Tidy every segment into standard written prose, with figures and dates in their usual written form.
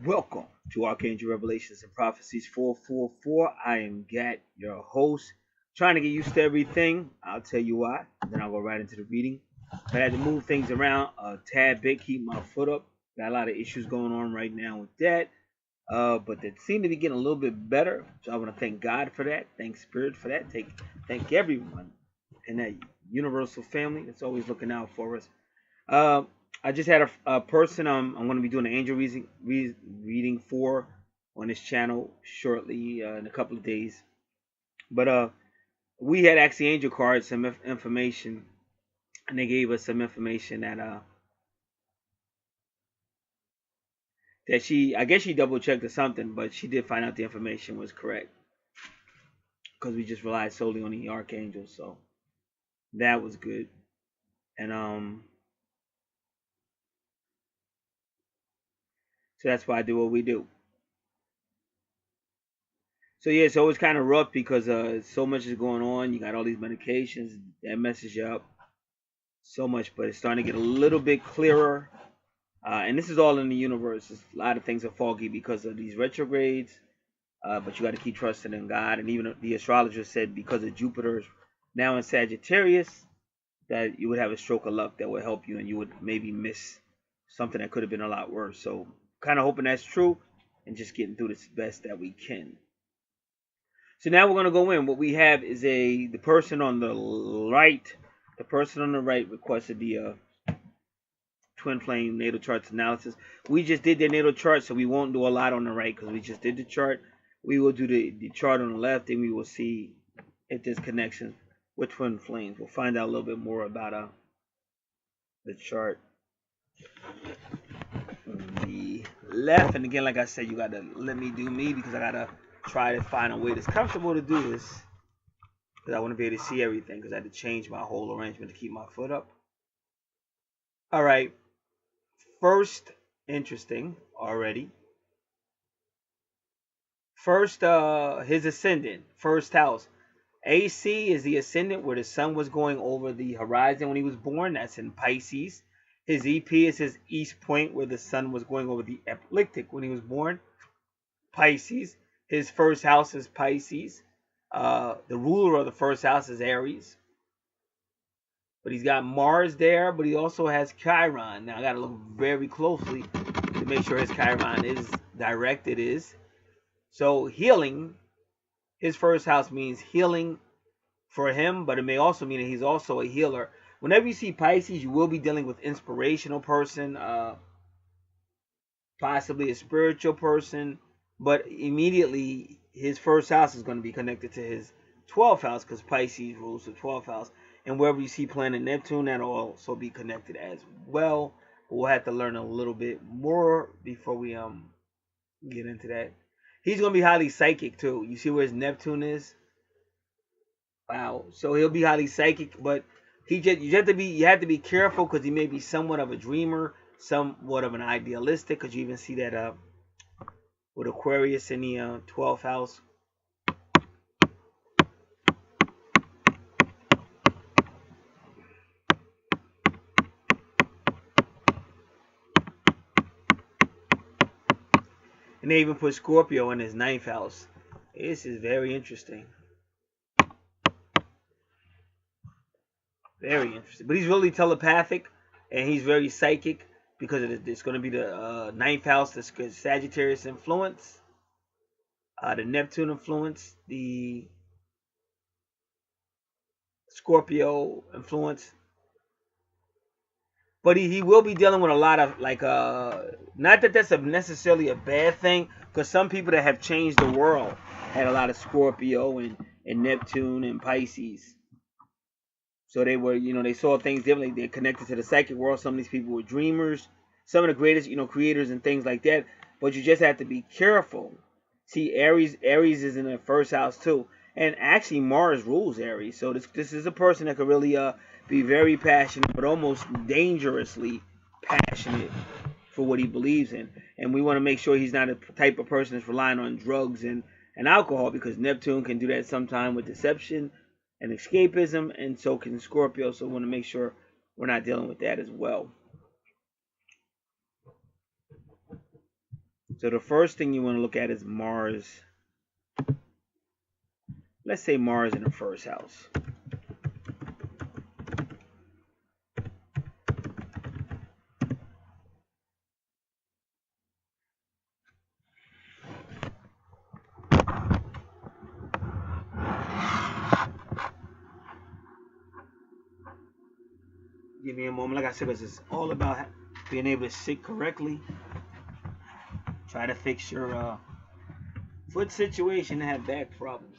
Welcome to Archangel Revelations and Prophecies 444. I am Gat, your host. Trying to get used to everything. I'll tell you why. Then I'll go right into the reading. I had to move things around a tad bit, keep my foot up. Got a lot of issues going on right now with that. But they seem to be getting a little bit better. So I want to thank God for that. Thank Spirit for that. Thank everyone in that universal family that's always looking out for us. I just had a person I'm going to be doing an angel reading for on this channel shortly in a couple of days. But we had actually angel cards, some information, and they gave us some information that I guess she double checked or something, but she did find out the information was correct because we just relied solely on the archangel, so that was good. And so that's why I do what we do. So yeah, it's always kind of rough because so much is going on. You got all these medications that messes you up so much, but it's starting to get a little bit clearer. And this is all in the universe. A lot of things are foggy because of these retrogrades, but you got to keep trusting in God. And even the astrologer said because of Jupiter now in Sagittarius, that you would have a stroke of luck that would help you, and you would maybe miss something that could have been a lot worse. So kind of hoping that's true, and just getting through this best that we can. So now we're going to go in. What we have is the person on the right. The person on the right requested the twin flame natal charts analysis. We just did their natal chart, so we won't do a lot on the right because we just did the chart. We will do the chart on the left, and we will see if there's connection with twin flames. We'll find out a little bit more about the chart on the left. And again, like I said, you got to let me do me because I got to try to find a way that's comfortable to do this because I want to be able to see everything because I had to change my whole arrangement to keep my foot up. All right. First, interesting already. First, his ascendant, first house. AC is the ascendant where the sun was going over the horizon when he was born. That's in Pisces. His EP is his east point where the sun was going over the ecliptic when he was born. Pisces. His first house is Pisces. The ruler of the first house is Aries. But he's got Mars there, but he also has Chiron. Now I got to look very closely to make sure his Chiron is direct. It is. So healing, his first house means healing for him, but it may also mean that he's also a healer. Whenever you see Pisces, you will be dealing with inspirational person, possibly a spiritual person, but immediately his first house is going to be connected to his 12th house because Pisces rules the 12th house. And wherever you see planet Neptune, that'll also be connected as well. We'll have to learn a little bit more before we get into that. He's going to be highly psychic too. You see where his Neptune is? Wow. So he'll be highly psychic, but you have to be careful because he may be somewhat of a dreamer, somewhat of an idealistic, because you even see that with Aquarius in the 12th house. And they even put Scorpio in his 9th house. This is very interesting. Very interesting. But he's really telepathic and he's very psychic because it's going to be the 9th house, the Sagittarius influence, the Neptune influence, the Scorpio influence. But he will be dealing with a lot of not that that's necessarily a bad thing, because some people that have changed the world had a lot of Scorpio and Neptune and Pisces. So they were, they saw things differently. They're connected to the psychic world. Some of these people were dreamers. Some of the greatest, creators and things like that. But you just have to be careful. See, Aries is in the first house too. And actually Mars rules Aries. So this is a person that could really be very passionate, but almost dangerously passionate for what he believes in. And we want to make sure he's not a type of person that's relying on drugs and alcohol, because Neptune can do that sometime with deception and escapism, and so can Scorpio. So we want to make sure we're not dealing with that as well. So the first thing you want to look at is Mars. Let's say Mars in the first house. Give me a moment. Like I said, it's all about being able to sit correctly. Try to fix your foot situation and have back problems.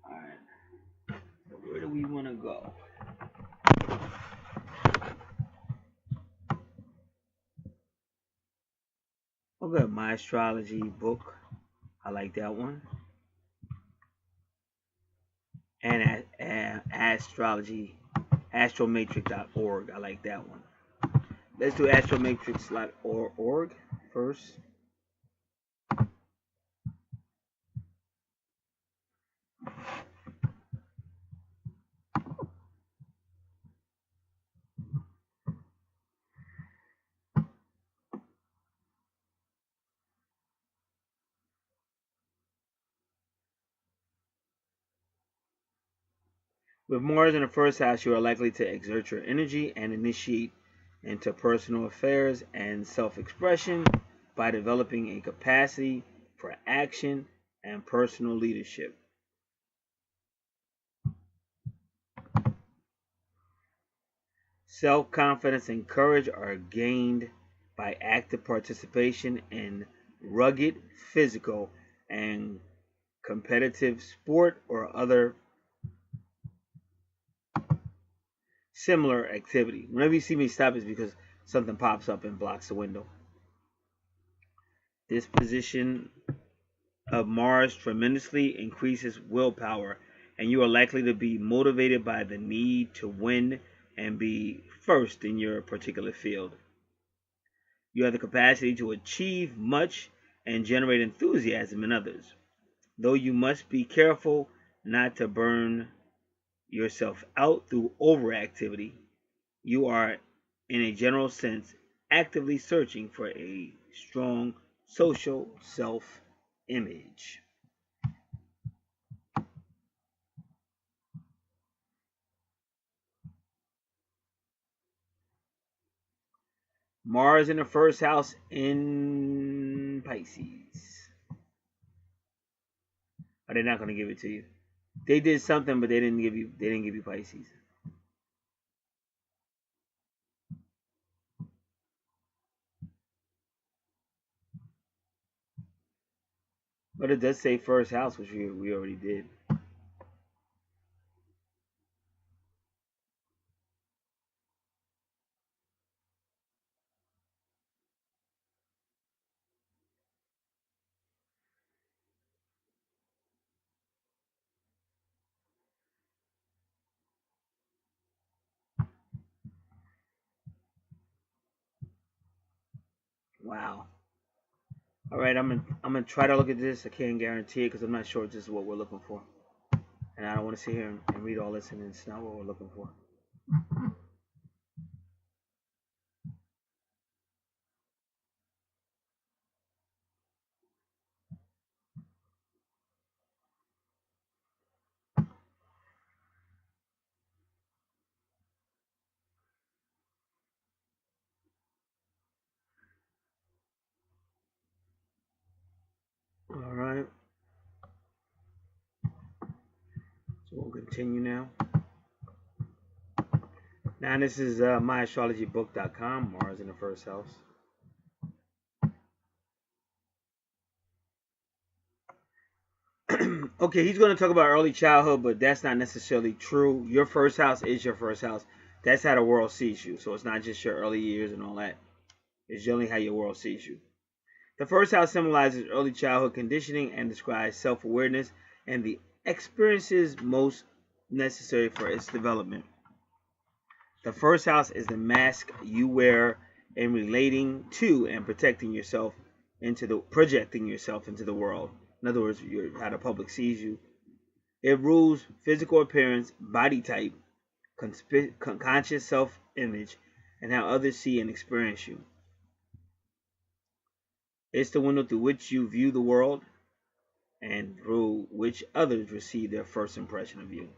Alright. So where do we want to go? Okay, my astrology book. I like that one. And astrology, astromatrix.org. I like that one. Let's do astromatrix.org first. With Mars in the first house, you are likely to exert your energy and initiate into personal affairs and self-expression by developing a capacity for action and personal leadership. Self-confidence and courage are gained by active participation in rugged, physical, and competitive sport or other similar activity. Whenever you see me stop, it's because something pops up and blocks the window. This position of Mars tremendously increases willpower, and you are likely to be motivated by the need to win and be first in your particular field. You have the capacity to achieve much and generate enthusiasm in others, though you must be careful not to burn yourself out through overactivity. You are, in a general sense, actively searching for a strong social self-image. Mars in the first house in Pisces. Are they not going to give it to you? They did something, but they didn't give you Pisces. But it does say first house, which we already did. Wow. All right, I'm gonna try to look at this. I can't guarantee it because I'm not sure if this is what we're looking for, and I don't want to sit here and read all this and it's not what we're looking for. All right. So we'll continue now. Now this is myastrologybook.com, Mars in the first house. Okay, he's going to talk about early childhood, but that's not necessarily true. Your first house is your first house. That's how the world sees you. So it's not just your early years and all that. It's generally how your world sees you. The first house symbolizes early childhood conditioning and describes self-awareness and the experiences most necessary for its development. The first house is the mask you wear in relating to and projecting yourself into the world. In other words, how the public sees you. It rules physical appearance, body type, conscious self-image, and how others see and experience you. It's the window through which you view the world and through which others receive their first impression of you.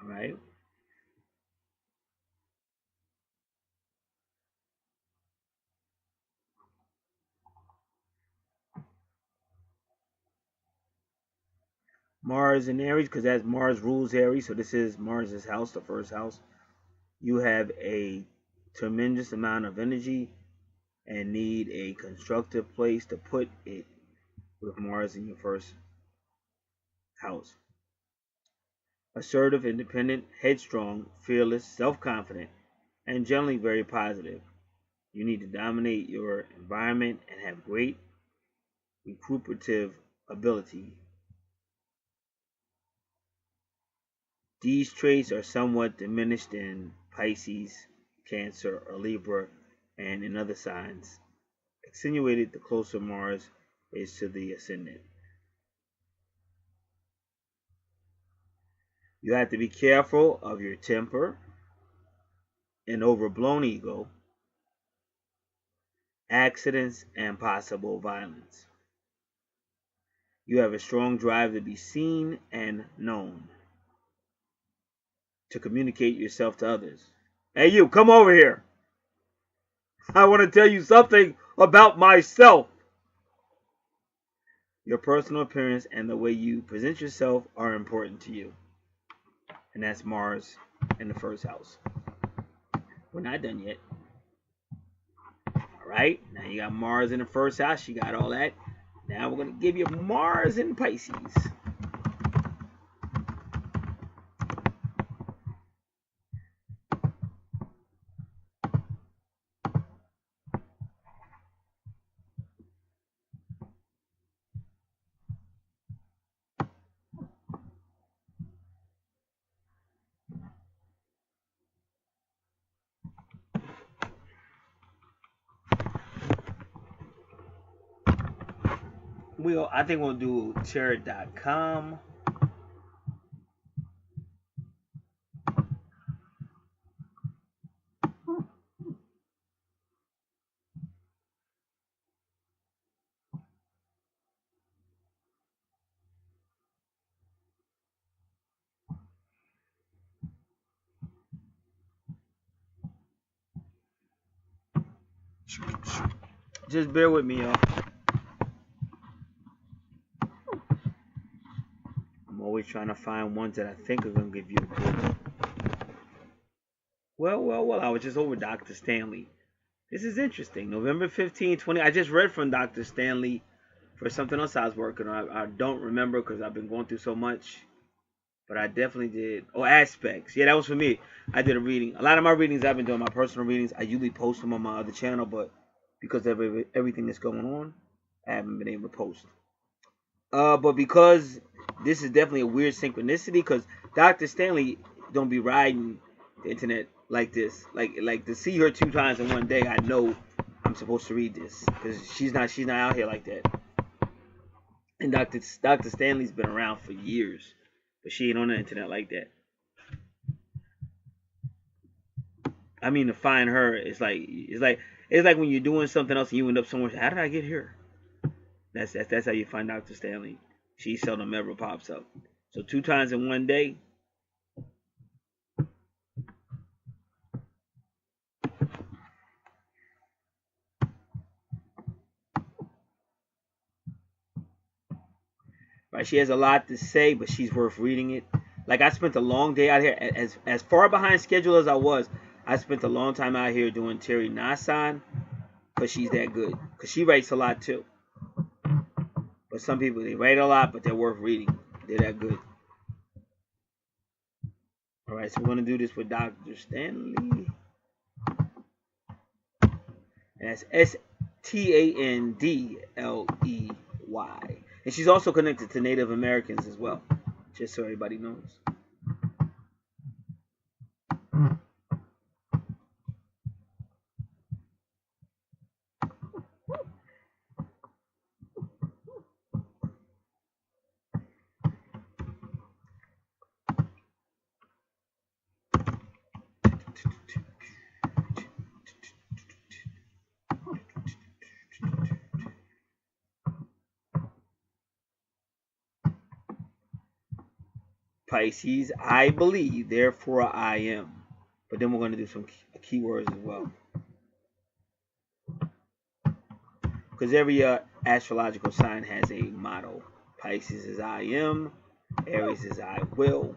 All right. Mars in Aries, because as Mars rules Aries, so this is Mars's house, the first house. You have a tremendous amount of energy and need a constructive place to put it with Mars in your first house. Assertive, independent, headstrong, fearless, self-confident, and generally very positive. You need to dominate your environment and have great recuperative ability. These traits are somewhat diminished in Pisces, Cancer, or Libra, and in other signs. Accentuated the closer Mars is to the ascendant. You have to be careful of your temper, an overblown ego, accidents, and possible violence. You have a strong drive to be seen and known, to communicate yourself to others. Hey, you, come over here. I want to tell you something about myself. Your personal appearance and the way you present yourself are important to you. And that's Mars in the first house. We're not done yet. All right, now you got Mars in the first house. You got all that. Now we're going to give you Mars in Pisces. I think we'll do chart.com. Just bear with me, y'all. I'm always trying to find ones that I think are going to give you a good. Well. I was just over Dr. Stanley. This is interesting. November 15, 20. I just read from Dr. Stanley for something else I was working on. I don't remember because I've been going through so much. But I definitely did. Oh, aspects. Yeah, that was for me. I did a reading. A lot of my readings I've been doing, my personal readings, I usually post them on my other channel. But because of everything that's going on, I haven't been able to post. But because this is definitely a weird synchronicity, because Dr. Stanley don't be riding the internet like this. Like to see her 2 times in one day, I know I'm supposed to read this because she's not out here like that. And Dr. Stanley's been around for years, but she ain't on the internet like that. I mean, to find her, it's like when you're doing something else and you end up somewhere. How did I get here? That's how you find Dr. Stanley. She seldom ever pops up. So 2 times in one day. Right? She has a lot to say, but she's worth reading it. Like, I spent a long day out here, as far behind schedule as I was. I spent a long time out here doing Terry Nasan, because she's that good. Because she writes a lot too. But some people, they write a lot, but they're worth reading. They're that good. All right, so we're gonna do this with Dr. Stanley. And that's Standley. And she's also connected to Native Americans as well, just so everybody knows. Pisces, I believe, therefore I am. But then we're going to do some keywords as well. Because every astrological sign has a motto. Pisces is I am. Aries is I will.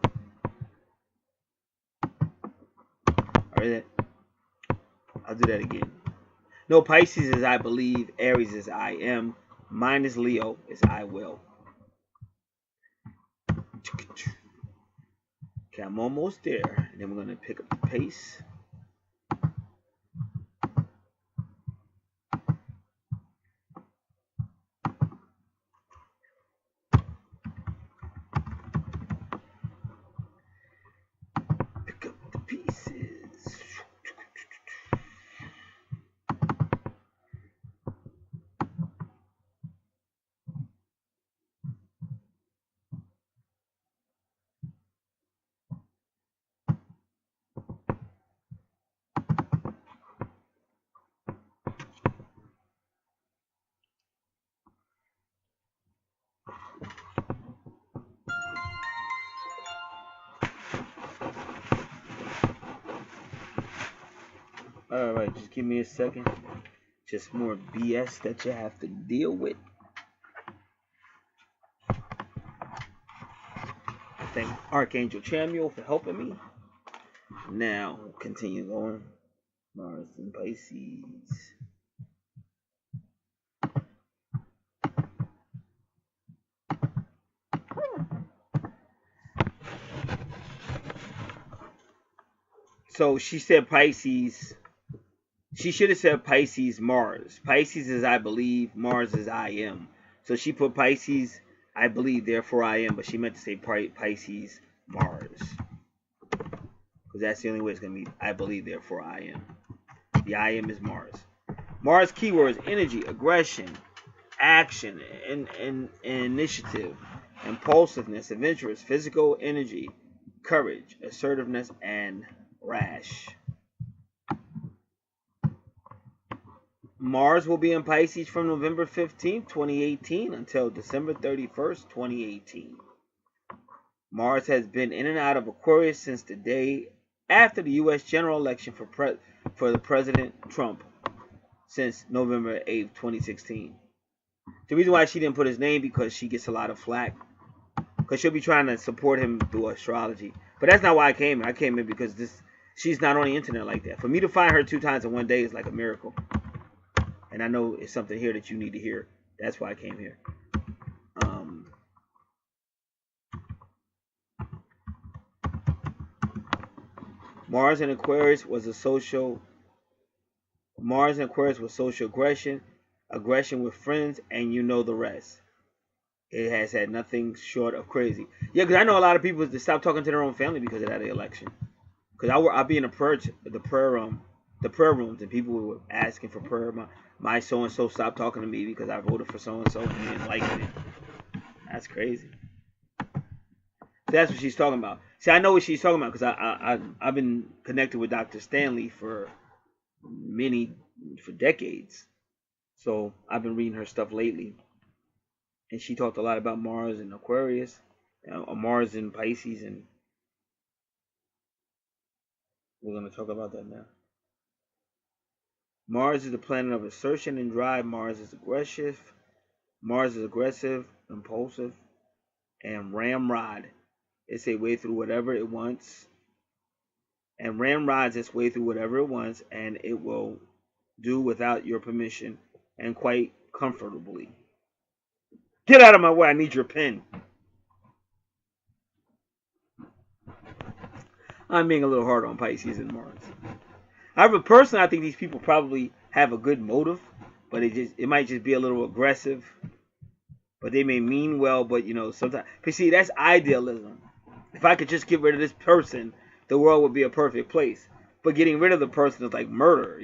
Alright, I'll do that again. No, Pisces is I believe. Aries is I am. Mine is Leo is I will. Okay, I'm almost there. And then we're going to pick up the pace. Pick up the pieces. Alright, just give me a second. Just more BS that you have to deal with. I thank Archangel Chamuel for helping me. Now, we'll continue going. Mars and Pisces. So she said Pisces. She should have said Pisces Mars. Pisces is I believe. Mars is I am. So she put Pisces I believe, therefore I am. But she meant to say Pisces Mars. Because that's the only way it's going to be I believe, therefore I am. The I am is Mars. Mars keywords: energy, aggression, action, and initiative, impulsiveness, adventurous, physical energy, courage, assertiveness, and rash. Mars will be in Pisces from November 15th, 2018 until December 31st, 2018. Mars has been in and out of Aquarius since the day after the U.S. general election for the President Trump since November 8th, 2016. The reason why she didn't put his name because she gets a lot of flack. Because she'll be trying to support him through astrology. But that's not why I came in. I came in because she's not on the internet like that. For me to find her 2 times in one day is like a miracle. And I know it's something here that you need to hear. That's why I came here. Mars in Aquarius was social aggression, aggression with friends, and you know the rest. It has had nothing short of crazy. Yeah, because I know a lot of people that stop talking to their own family because of that election. Because I'll be in the prayer rooms, and people were asking for prayer. My so and so stopped talking to me because I voted for so and so and he didn't like it. That's crazy. So that's what she's talking about. See, I know what she's talking about because I've been connected with Dr. Stanley for decades. So I've been reading her stuff lately, and she talked a lot about Mars and Aquarius, Mars and Pisces, and we're going to talk about that now. Mars is the planet of assertion and drive. Mars is aggressive, impulsive, and ramrod its way through whatever it wants, and ramrods its way through whatever it wants, and it will do without your permission and quite comfortably. Get out of my way, I need your pen. I'm being a little hard on Pisces and Mars. However, personally, I think these people probably have a good motive, but it might just be a little aggressive. But they may mean well, but sometimes. But see, that's idealism. If I could just get rid of this person, the world would be a perfect place. But getting rid of the person is like murder,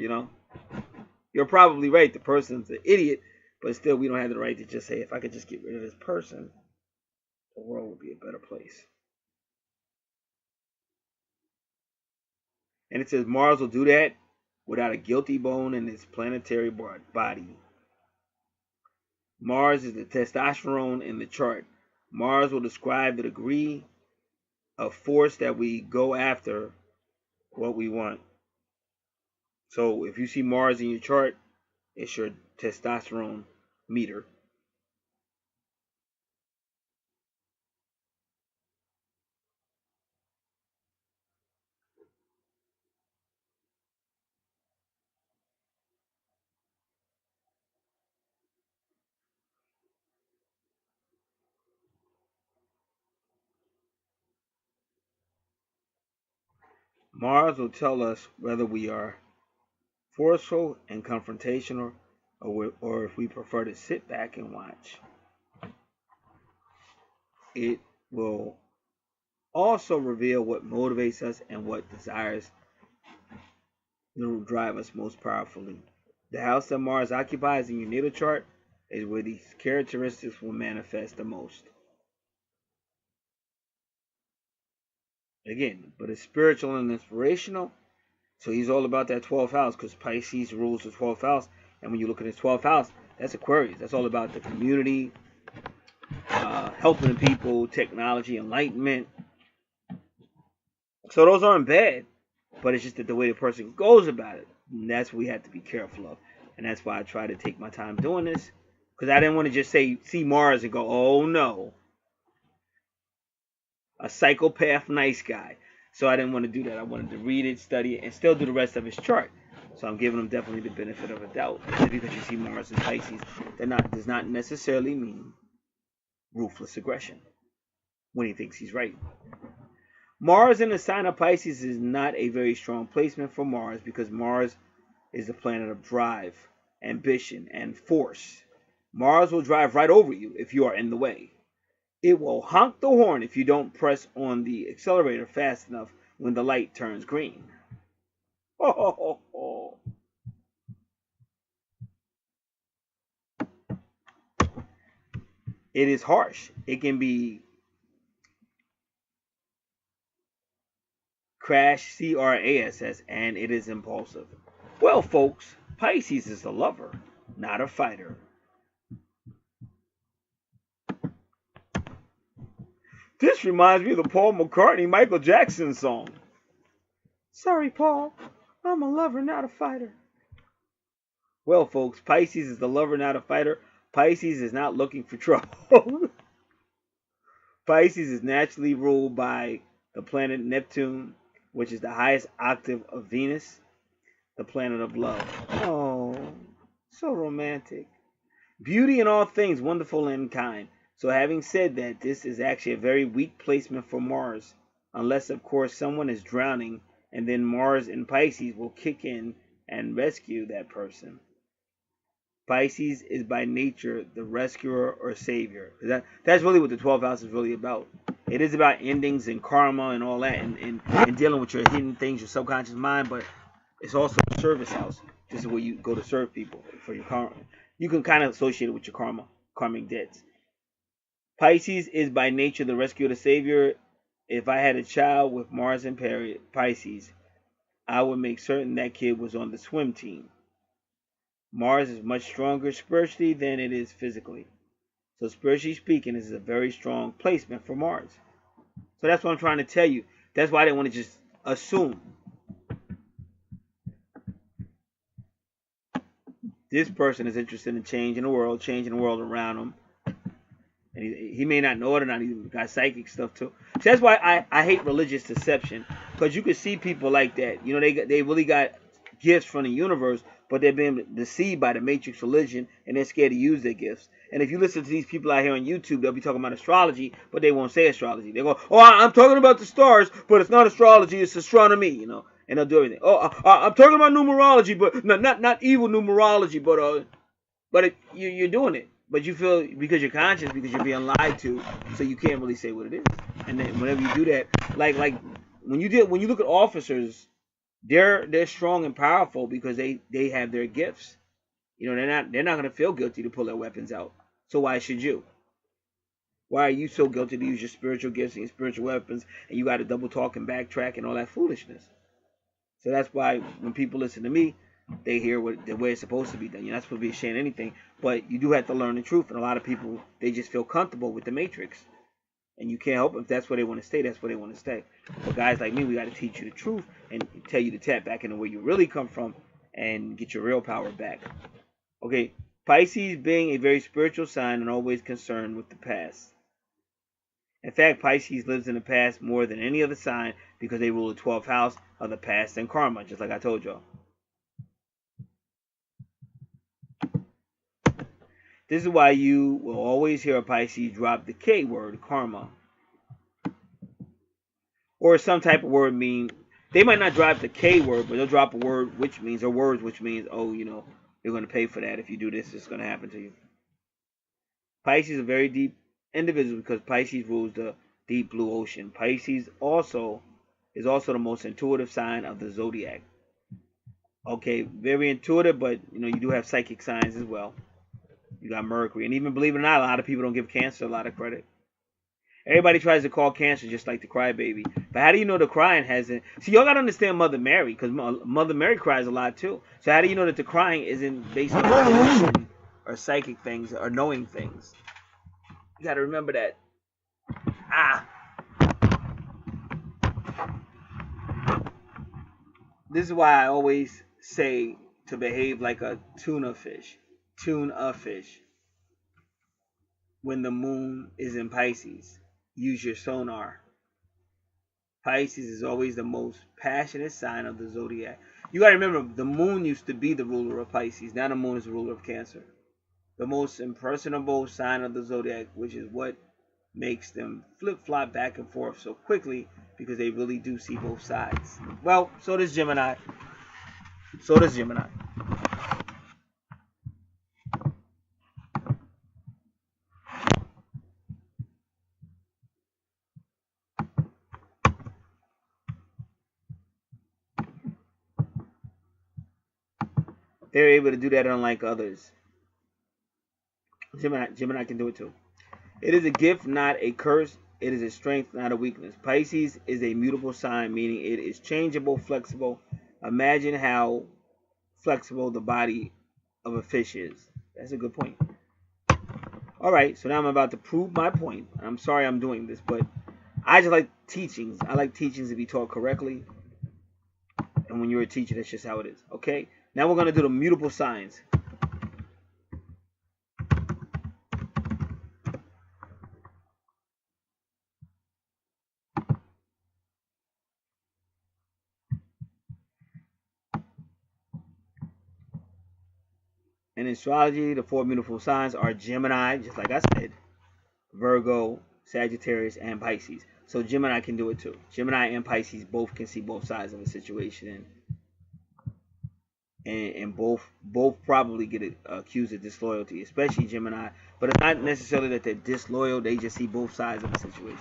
You're probably right. The person's an idiot, but still, we don't have the right to just say, if I could just get rid of this person, the world would be a better place. And it says Mars will do that without a guilty bone in its planetary body. Mars is the testosterone in the chart. Mars will describe the degree of force that we go after what we want. So if you see Mars in your chart, it's your testosterone meter. Mars will tell us whether we are forceful and confrontational, or if we prefer to sit back and watch. It will also reveal what motivates us and what desires will drive us most powerfully. The house that Mars occupies in your natal chart is where these characteristics will manifest the most. Again, but it's spiritual and inspirational. So he's all about that 12th house because Pisces rules the 12th house. And when you look at his 12th house, that's Aquarius. That's all about the community, helping people, technology, enlightenment. So those aren't bad, but it's just that the way the person goes about it. And that's what we have to be careful of. And that's why I try to take my time doing this. Because I didn't want to just see Mars and go, oh no, a psychopath nice guy. So I didn't want to do that. I wanted to read it, study it, and still do the rest of his chart. So I'm giving him definitely the benefit of a doubt. Just because you see Mars in Pisces, that does not necessarily mean ruthless aggression when he thinks he's right. Mars in the sign of Pisces is not a very strong placement for Mars because Mars is the planet of drive, ambition, and force. Mars will drive right over you if you are in the way. It will honk the horn if you don't press on the accelerator fast enough when the light turns green. It is harsh. It can be crash, CRASS, and it is impulsive. Well, folks, Pisces is a lover, not a fighter. This reminds me of the Paul McCartney Michael Jackson song. Sorry, Paul. I'm a lover, not a fighter. Well, folks, Pisces is the lover, not a fighter. Pisces is not looking for trouble. Pisces is naturally ruled by the planet Neptune, which is the highest octave of Venus, the planet of love. Oh, so romantic. Beauty in all things, wonderful and kind. So having said that, this is actually a very weak placement for Mars, unless of course someone is drowning and then Mars in Pisces will kick in and rescue that person. Pisces is by nature the rescuer or savior. That's really what the 12th house is really about. It is about endings and karma and all that and dealing with your hidden things, your subconscious mind, but it's also a service house. This is where you go to serve people for your karma. You can kind of associate it with your karmic debts. Pisces is by nature the rescuer, the savior. If I had a child with Mars and Pisces, I would make certain that kid was on the swim team. Mars is much stronger spiritually than it is physically. So spiritually speaking, this is a very strong placement for Mars. So that's what I'm trying to tell you. That's why I didn't want to just assume. This person is interested in changing the world around them. And he may not know it or not. He got psychic stuff too. So that's why I hate religious deception, because you can see people like that. You know, they really got gifts from the universe, but they're being deceived by the matrix religion, and they're scared to use their gifts. And if you listen to these people out here on YouTube, they'll be talking about astrology, but they won't say astrology. They go, "Oh, I'm talking about the stars, but it's not astrology, it's astronomy," you know, and they'll do everything. "Oh, I'm talking about numerology, but not evil numerology, but you're doing it. But you feel, because you're conscious, because you're being lied to, so you can't really say what it is. And then whenever you do that, like when you look at officers, they're strong and powerful because they have their gifts. You know, they're not gonna feel guilty to pull their weapons out. So why should you? Why are you so guilty to use your spiritual gifts and your spiritual weapons, and you got to double talk and backtrack and all that foolishness? So that's why when people listen to me, they hear the way it's supposed to be done. You're not supposed to be ashamed of anything, but you do have to learn the truth. And a lot of people, they just feel comfortable with the matrix, and you can't help them. If that's where they want to stay, that's where they want to stay. But guys like me, we got to teach you the truth and tell you to tap back into where you really come from and get your real power back. Okay, Pisces being a very spiritual sign and always concerned with the past. In fact, Pisces lives in the past more than any other sign because they rule the 12th house of the past and karma, just like I told y'all. This is why you will always hear a Pisces drop the K word, karma. Or some type of word mean, they might not drop the K word, but they'll drop a word which means, or words which means, oh, you know, you're going to pay for that. If you do this, it's going to happen to you. Pisces is a very deep individual because Pisces rules the deep blue ocean. Pisces is also the most intuitive sign of the zodiac. Okay, very intuitive, but you know, you do have psychic signs as well. You got Mercury, and even, believe it or not, a lot of people don't give Cancer a lot of credit. Everybody tries to call Cancer just like the crybaby, but how do you know the crying hasn't? See, y'all gotta understand Mother Mary, because Mother Mary cries a lot too. So how do you know that the crying isn't based on intuition or psychic things or knowing things? You gotta remember that. This is why I always say to behave like a tuna fish. Tuna fish. When the moon is in Pisces, use your sonar. Pisces is always the most passionate sign of the zodiac. You gotta remember, the moon used to be the ruler of Pisces. Now the moon is the ruler of Cancer. The most impersonable sign of the zodiac, which is what makes them flip-flop back and forth so quickly, because they really do see both sides. Well, so does Gemini. So does Gemini. They're able to do that unlike others. Gemini can do it too. It is a gift, not a curse. It is a strength, not a weakness. Pisces is a mutable sign, meaning it is changeable, flexible. Imagine how flexible the body of a fish is. That's a good point. All right, so now I'm about to prove my point. I'm sorry I'm doing this, but I just like teachings. I like teachings to be taught correctly. And when you're a teacher, that's just how it is. Okay? Now we're going to do the mutable signs. In astrology, the 4 mutable signs are Gemini, just like I said, Virgo, Sagittarius, and Pisces. So Gemini can do it too. Gemini and Pisces both can see both sides of a situation, and both probably get accused of disloyalty, especially Gemini. But it's not necessarily that they're disloyal; they just see both sides of the situation.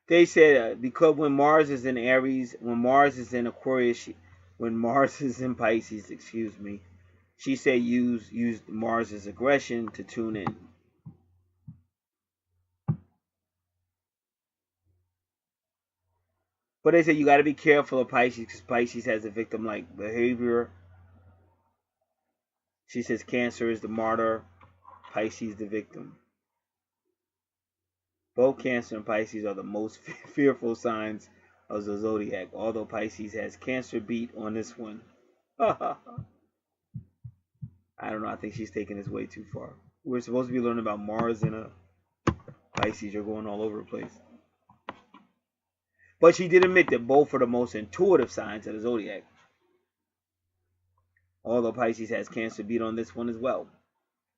They said because when Mars is in Aries, when Mars is in Aquarius, when Mars is in Pisces, excuse me, she said use Mars's aggression to tune in. But they say you got to be careful of Pisces because Pisces has a victim-like behavior. She says Cancer is the martyr, Pisces the victim. Both Cancer and Pisces are the most fearful signs of the zodiac, although Pisces has Cancer beat on this one. I don't know. I think she's taking this way too far. We're supposed to be learning about Mars and Pisces. You're going all over the place. But she did admit that both are the most intuitive signs of the zodiac. Although Pisces has Cancer beat on this one as well.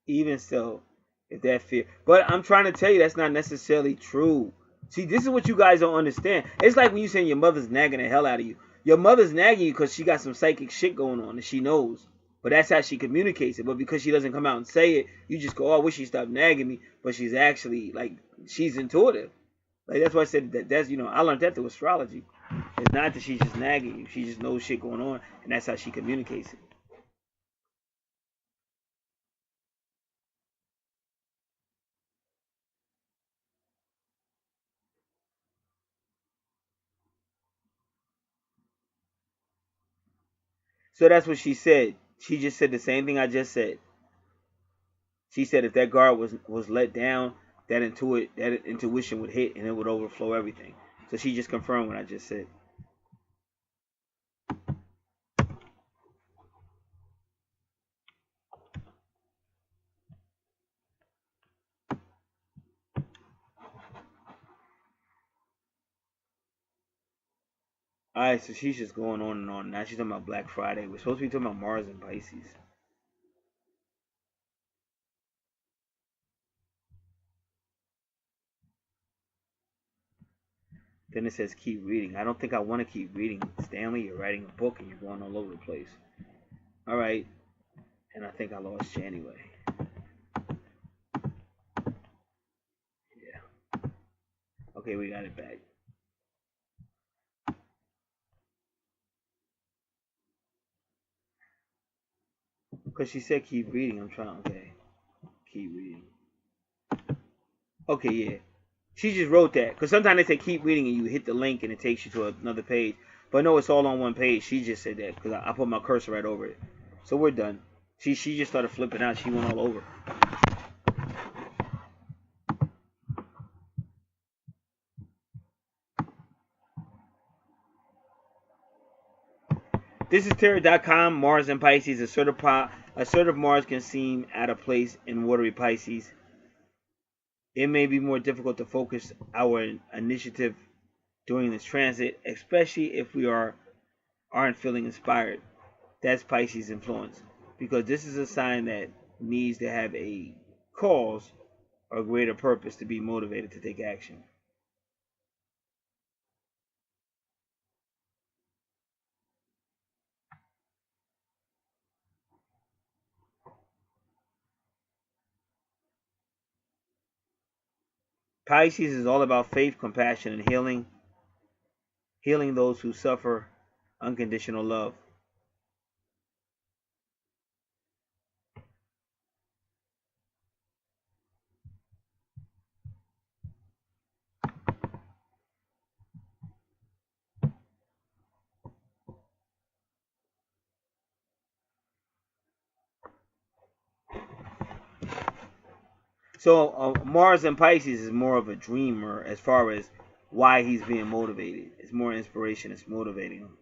Even still, if that fear. But I'm trying to tell you that's not necessarily true. See, this is what you guys don't understand. It's like when you saying your mother's nagging the hell out of you. Your mother's nagging you because she got some psychic shit going on and she knows. But that's how she communicates it. But because she doesn't come out and say it, you just go, oh, I wish she stopped nagging me. But she's actually, like, she's intuitive. Like, that's why I said that's, I learned that through astrology. It's not that she's just nagging you. She just knows shit going on. And that's how she communicates it. So that's what she said. She just said the same thing I just said. She said if that guard was let down, that intuition would hit and it would overflow everything. So she just confirmed what I just said. All right, so she's just going on and on. Now she's talking about Black Friday. We're supposed to be talking about Mars and Pisces. Then it says keep reading. I don't think I want to keep reading. Stanley, you're writing a book and you're going all over the place. All right, and I think I lost you anyway. Yeah. Okay, we got it back. Because she said keep reading. I'm trying. Okay, keep reading. Okay, yeah. She just wrote that. Because sometimes they say keep reading and you hit the link and it takes you to another page. But no, it's all on one page. She just said that because I put my cursor right over it. So we're done. She just started flipping out. She went all over. This is Terra.com. Mars and Pisces. Assertive Mars can seem out of place in watery Pisces. It may be more difficult to focus our initiative during this transit, especially if we aren't feeling inspired. That's Pisces influence. Because this is a sign that needs to have a cause or greater purpose to be motivated to take action. Pisces is all about faith, compassion, and healing those who suffer unconditional love. So Mars and Pisces is more of a dreamer as far as why he's being motivated. It's more inspiration. It's motivating him.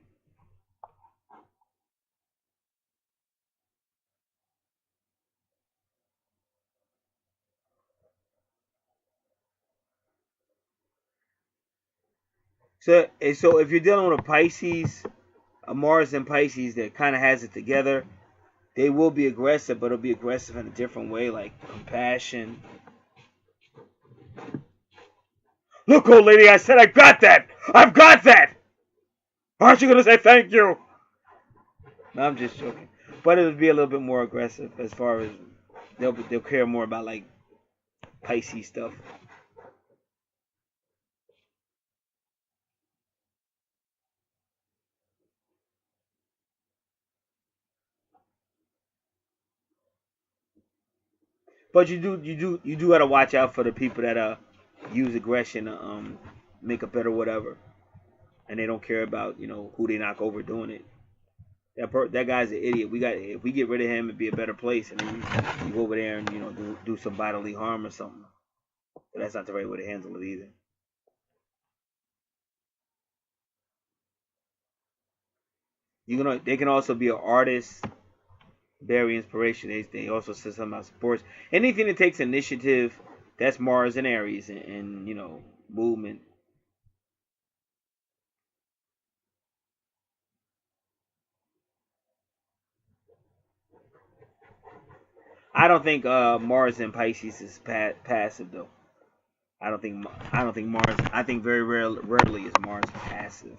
So if you're dealing with a Pisces, a Mars and Pisces that kind of has it together, they will be aggressive, but it'll be aggressive in a different way, like compassion. Look, old lady, I said I got that. I've got that. Aren't you gonna say thank you? No, I'm just joking. But it'll be a little bit more aggressive as far as they'll care more about like Pisces stuff. But you do gotta watch out for the people that use aggression to make a better whatever. and they don't care about, you know, who they knock over doing it. That guy's an idiot. If we get rid of him, it'd be a better place, and then you go over there and, you know, do some bodily harm or something. But that's not the right way to handle it either. They can also be an artist, very inspiration. They also say something about sports. Anything that takes initiative, that's Mars and Aries, and you know, movement. I don't think Mars in Pisces is passive though. I don't think Mars. I think very rarely is Mars passive.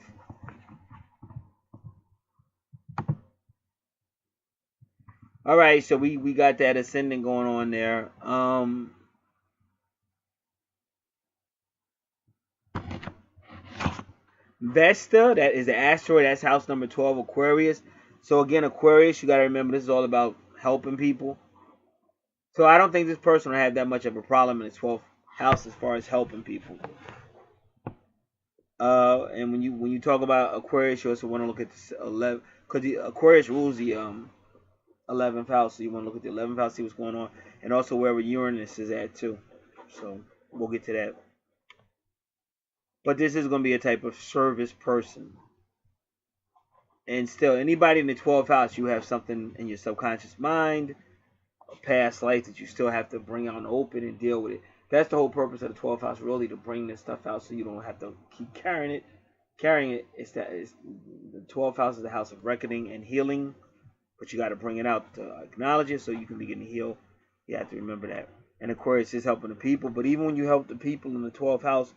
All right, so we got that ascendant going on there. Vesta, that is the asteroid. That's house number 12, Aquarius. So again, Aquarius, you got to remember this is all about helping people. So I don't think this person will have that much of a problem in the 12th house as far as helping people. And when you talk about Aquarius, you also want to look at the 11, because the Aquarius rules the 11th house. So you want to look at the 11th house, see what's going on, and also wherever Uranus is at too. So we'll get to that. But this is going to be a type of service person. And still, anybody in the 12th house, you have something in your subconscious mind, a past life that you still have to bring out and open and deal with it. That's the whole purpose of the 12th house, really, to bring this stuff out so you don't have to keep carrying it. The 12th house is the house of reckoning and healing, but you got to bring it out to acknowledge it so you can begin to heal. You have to remember that. And Aquarius is helping the people, but even when you help the people in the 12th house,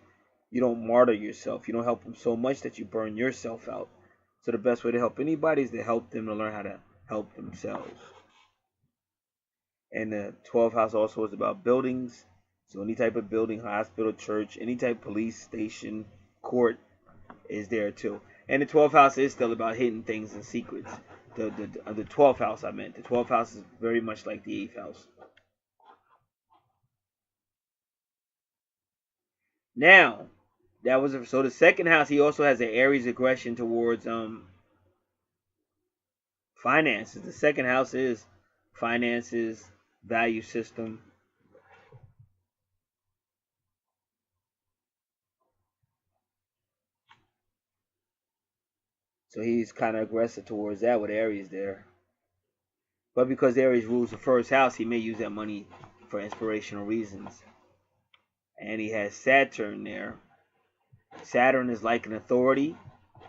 you don't martyr yourself. You don't help them so much that you burn yourself out. So the best way to help anybody is to help them to learn how to help themselves. And the 12th house also is about buildings. So any type of building, hospital, church, any type of police station, court is there too. And the 12th house is still about hidden things and secrets. The 12th house I meant. The 12th house is very much like the 8th house. Now, so the second house, he also has an Aries aggression towards finances. The second house is finances, value system. So he's kind of aggressive towards that with Aries there. But because Aries rules the first house, he may use that money for inspirational reasons. And he has Saturn there. Saturn is like an authority,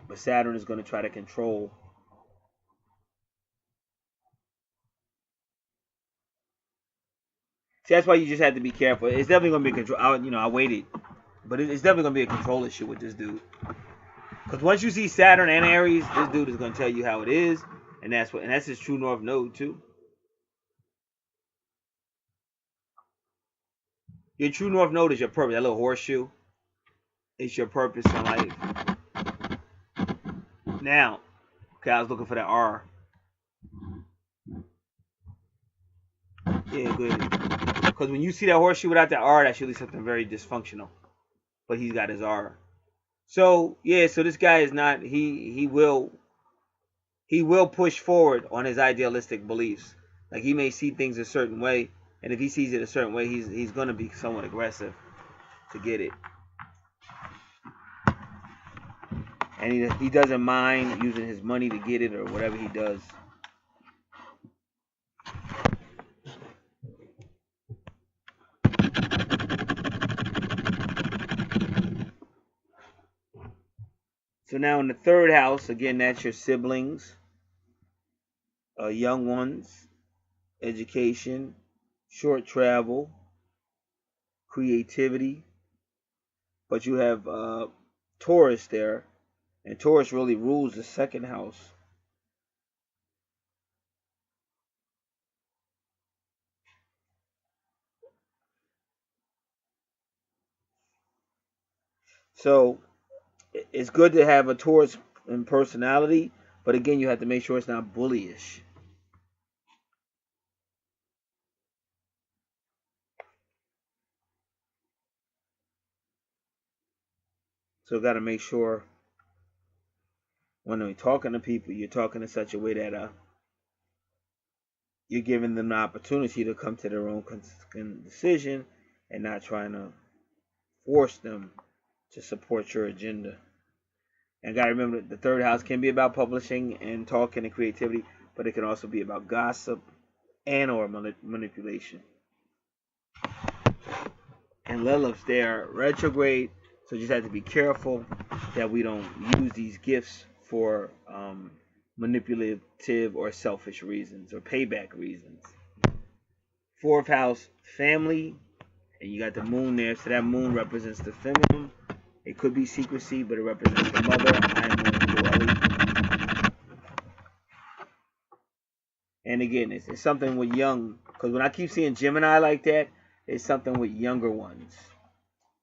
but Saturn is going to try to control. See, that's why you just have to be careful. It's definitely going to be control. I waited, but it's definitely going to be a control issue with this dude. Because once you see Saturn and Aries, this dude is going to tell you how it is, and that's his true north node too. Your true north node is your purpose. That little horseshoe, it's your purpose in life. Now, okay, I was looking for that R. Yeah, good. Because when you see that horseshoe without that R, that's usually something very dysfunctional. But he's got his R. So yeah, so this guy is not. He will push forward on his idealistic beliefs. Like he may see things a certain way, and if he sees it a certain way, he's going to be somewhat aggressive to get it. And he doesn't mind using his money to get it or whatever he does. So now in the third house, again, that's your siblings, young ones, education, short travel, creativity. But you have Taurus there, and Taurus really rules the second house. So it's good to have a Taurus in personality, but again, you have to make sure it's not bullyish. So got to make sure when you're talking to people, you're talking in such a way that you're giving them the opportunity to come to their own decision and not trying to force them to support your agenda. And gotta remember that the third house can be about publishing and talking and creativity, but it can also be about gossip and or manipulation. And Lilith's there retrograde, so just have to be careful that we don't use these gifts for manipulative or selfish reasons or payback reasons. Fourth house, family, and you got the moon there, so that moon represents the feminine. It could be secrecy, but it represents the mother. And again, it's something with young, because when I keep seeing Gemini like that, it's something with younger ones.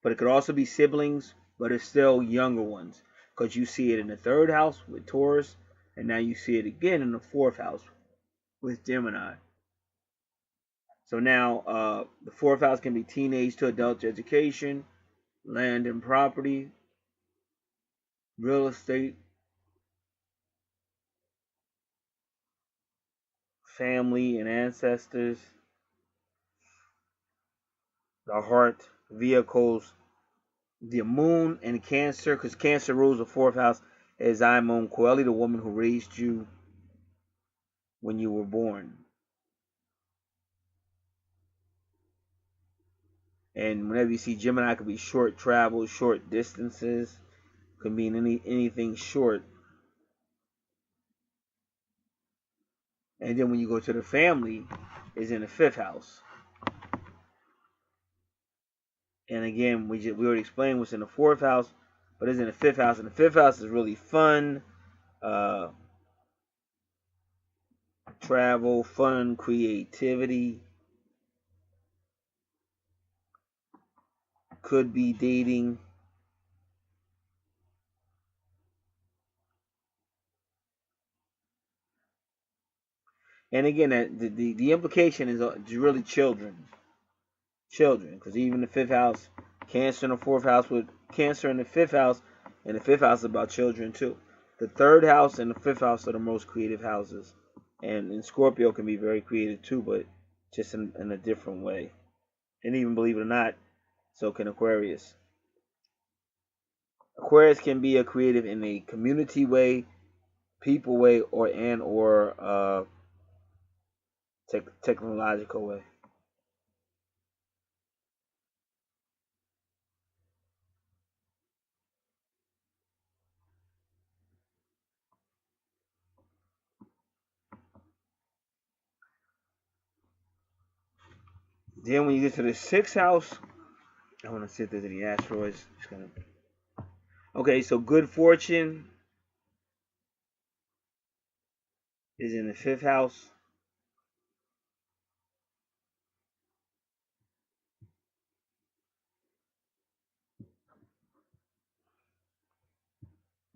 But it could also be siblings, but it's still younger ones, because you see it in the third house with Taurus, and now you see it again in the fourth house with Gemini. So now the fourth house can be teenage to adult education, land and property, real estate, family and ancestors, the heart, vehicles, the moon and Cancer, because Cancer rules the fourth house, is Imon Coeli, the woman who raised you when you were born. And whenever you see Gemini, it could be short travel, short distances, could mean anything short. And then when you go to the family, is in the fifth house. And again, we already explained what's in the fourth house, but it's in the fifth house. And the fifth house is really fun, travel, fun, creativity. Could be dating. And again, the implication is really children. Children, because even the fifth house, Cancer in the fourth house with Cancer in the fifth house, and the fifth house is about children too. The third house and the fifth house are the most creative houses. And Scorpio can be very creative too, but just in a different way. And even believe it or not, so can Aquarius. Aquarius can be a creative in a community way, people way, or technological way. Then when you get to the sixth house, I want to see if there's any asteroids. Okay, so good fortune is in the fifth house.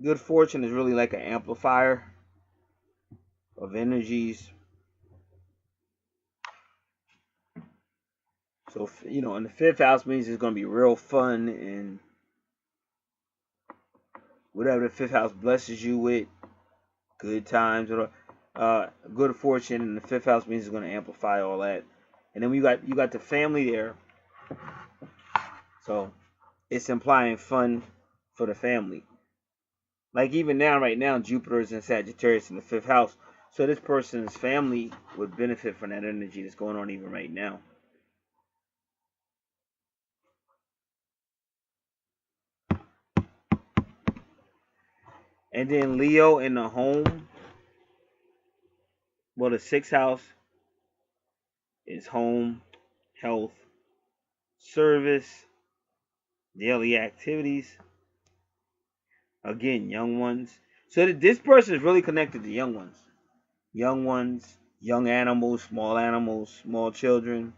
Good fortune is really like an amplifier of energies. So, and the fifth house means it's going to be real fun and whatever the fifth house blesses you with, good times, good fortune in the fifth house means it's going to amplify all that. And then you got the family there, so it's implying fun for the family. Like even now, right now, Jupiter is in Sagittarius in the fifth house, so this person's family would benefit from that energy that's going on even right now. And then Leo in the home. Well, the sixth house is home, health, service, daily activities. Again, young ones. So this person is really connected to young ones. Young ones, young animals, small children.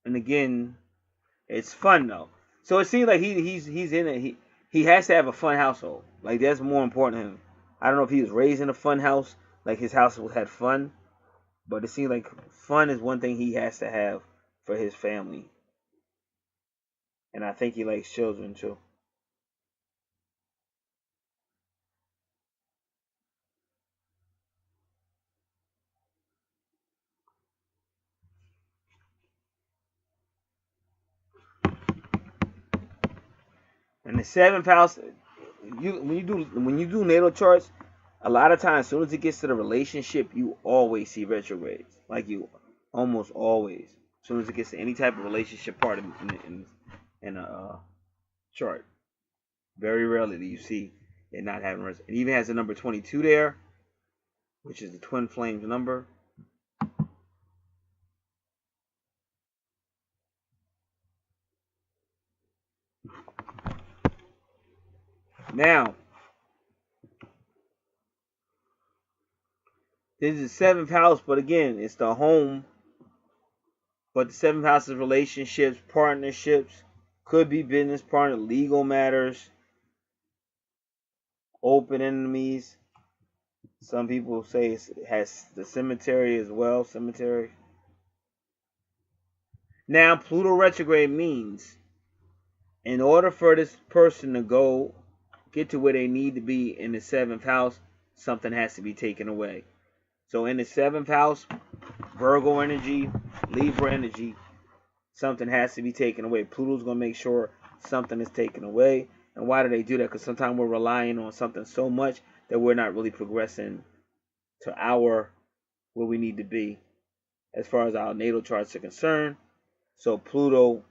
And again, it's fun though. So it seems like he's in it. He has to have a fun household. Like that's more important to him. I don't know if he was raised in a fun house, like his house had fun, but it seems like fun is one thing he has to have for his family. And I think he likes children too. And the 7th house, when you do natal charts, a lot of times, as soon as it gets to the relationship, you always see retrogrades. Like you almost always. As soon as it gets to any type of relationship part in a chart, very rarely do you see it not having it even has the number 22 there, which is the twin flames number. Now, this is the 7th house, but again, it's the home. But the 7th house is relationships, partnerships, could be business partner, legal matters, open enemies. Some people say it has the cemetery as well. Cemetery. Now, Pluto retrograde means in order for this person to get to where they need to be in the 7th house, something has to be taken away. So in the 7th house, Virgo energy, Libra energy, something has to be taken away. Pluto's going to make sure something is taken away. And why do they do that? Because sometimes we're relying on something so much that we're not really progressing to where we need to be as far as our natal charts are concerned. So Pluto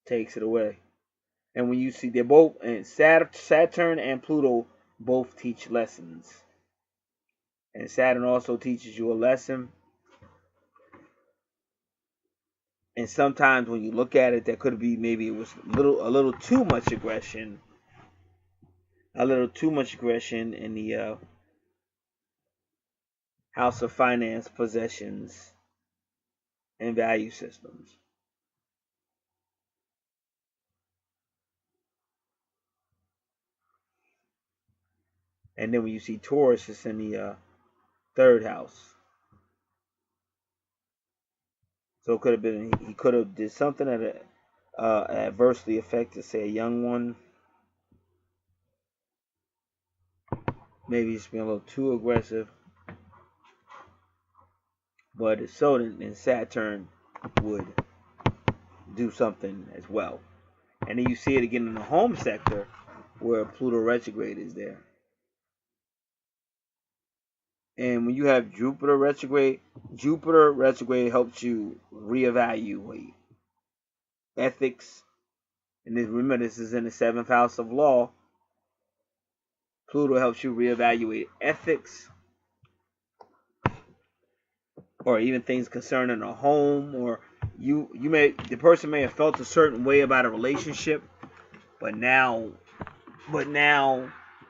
takes it away. And when you see they're both, and Saturn and Pluto both teach lessons. And Saturn also teaches you a lesson. And sometimes when you look at it, there could be maybe it was a little too much aggression. A little too much aggression in the house of finance, possessions, and value systems. And then when you see Taurus, it's in the 3rd house. So it could have been he could have did something that adversely affected, say, a young one. Maybe he's being a little too aggressive. But it's so then Saturn would do something as well. And then you see it again in the home sector where Pluto retrograde is there. And when you have Jupiter retrograde helps you reevaluate ethics. And remember, this is in the 7th house of law. Pluto helps you reevaluate ethics, or even things concerning a home, or the person may have felt a certain way about a relationship, but now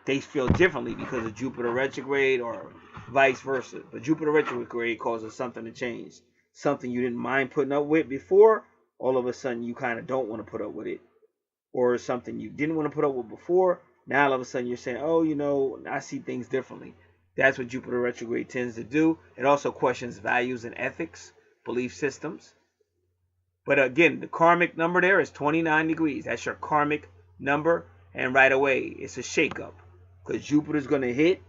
they feel differently because of Jupiter retrograde, or vice versa. But Jupiter retrograde causes something to change. Something you didn't mind putting up with before, all of a sudden you kind of don't want to put up with it. Or something you didn't want to put up with before, now all of a sudden you're saying, oh, I see things differently. That's what Jupiter retrograde tends to do. It also questions values and ethics, belief systems. But again, the karmic number there is 29 degrees. That's your karmic number. And right away, it's a shakeup. Because Jupiter's going to hit,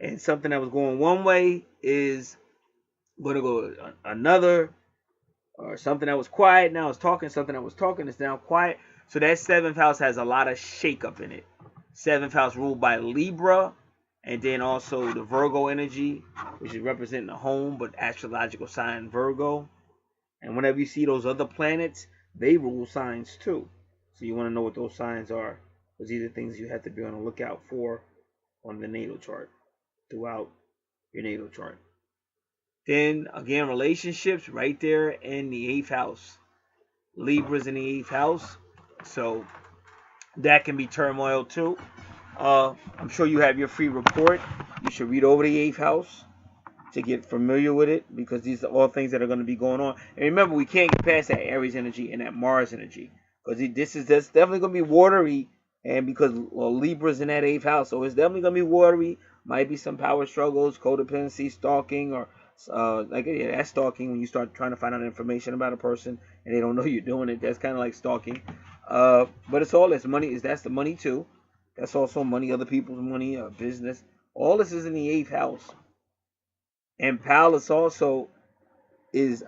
and something that was going one way is going to go another. Or something that was quiet now is talking. Something that was talking is now quiet. So that 7th house has a lot of shakeup in it. 7th house ruled by Libra, and then also the Virgo energy, which is representing the home, but astrological sign Virgo. And whenever you see those other planets, they rule signs too. So you want to know what those signs are, because these are things you have to be on the lookout for on the natal chart, throughout your natal chart. Then again, relationships right there in the 8th house. Libra's in the 8th house. So that can be turmoil too. I'm sure you have your free report. You should read over the 8th house to get familiar with it, because these are all things that are going to be going on. And remember, we can't get past that Aries energy and that Mars energy, because that's definitely going to be watery. And because Libra's in that 8th house, so it's definitely going to be watery. Might be some power struggles, codependency, stalking, or that's stalking when you start trying to find out information about a person and they don't know you're doing it. That's kind of like stalking. But it's all that's money. That's the money too. That's also money, other people's money, business. All this is in the 8th house. And Pallas also is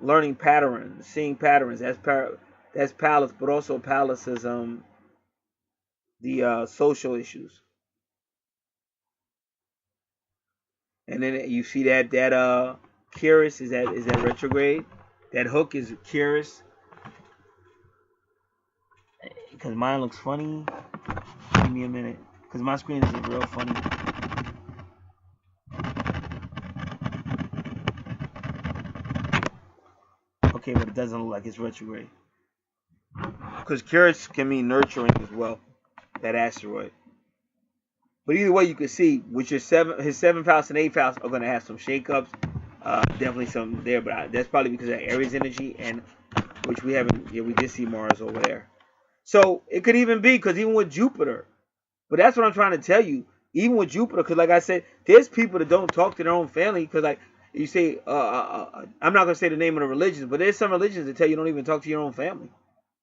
learning patterns, seeing patterns. That's Pallas, but also Pallas is the social issues. And then you see that Curious is that retrograde. That hook is Curious. Because mine looks funny. Give me a minute. Because my screen is real funny. Okay, but it doesn't look like it's retrograde. Because Curious can mean nurturing as well. That asteroid. But either way, you can see with his seventh house and eighth house are going to have some shakeups. Definitely some there, but that's probably because of Aries energy, and which we haven't. Yeah, we did see Mars over there. So it could even be because even with Jupiter, but that's what I'm trying to tell you. Even with Jupiter, because like I said, there's people that don't talk to their own family because like you say, I'm not gonna say the name of the religions, but there's some religions that tell you don't even talk to your own family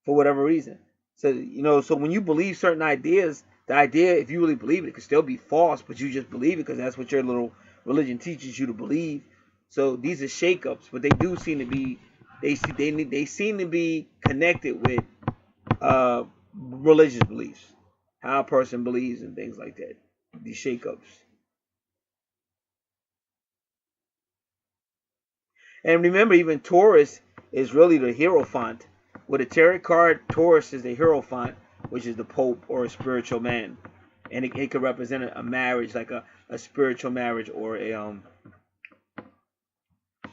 for whatever reason. So so when you believe certain ideas, the idea, if you really believe it, it could still be false, but you just believe it because that's what your little religion teaches you to believe. So these are shakeups, but they do seem to be they seem to be connected with religious beliefs, how a person believes and things like that. These shakeups. And remember, even Taurus is really the Hierophant. With a tarot card, Taurus is the Hierophant, which is the Pope or a spiritual man. And it could represent a marriage, like a spiritual marriage or a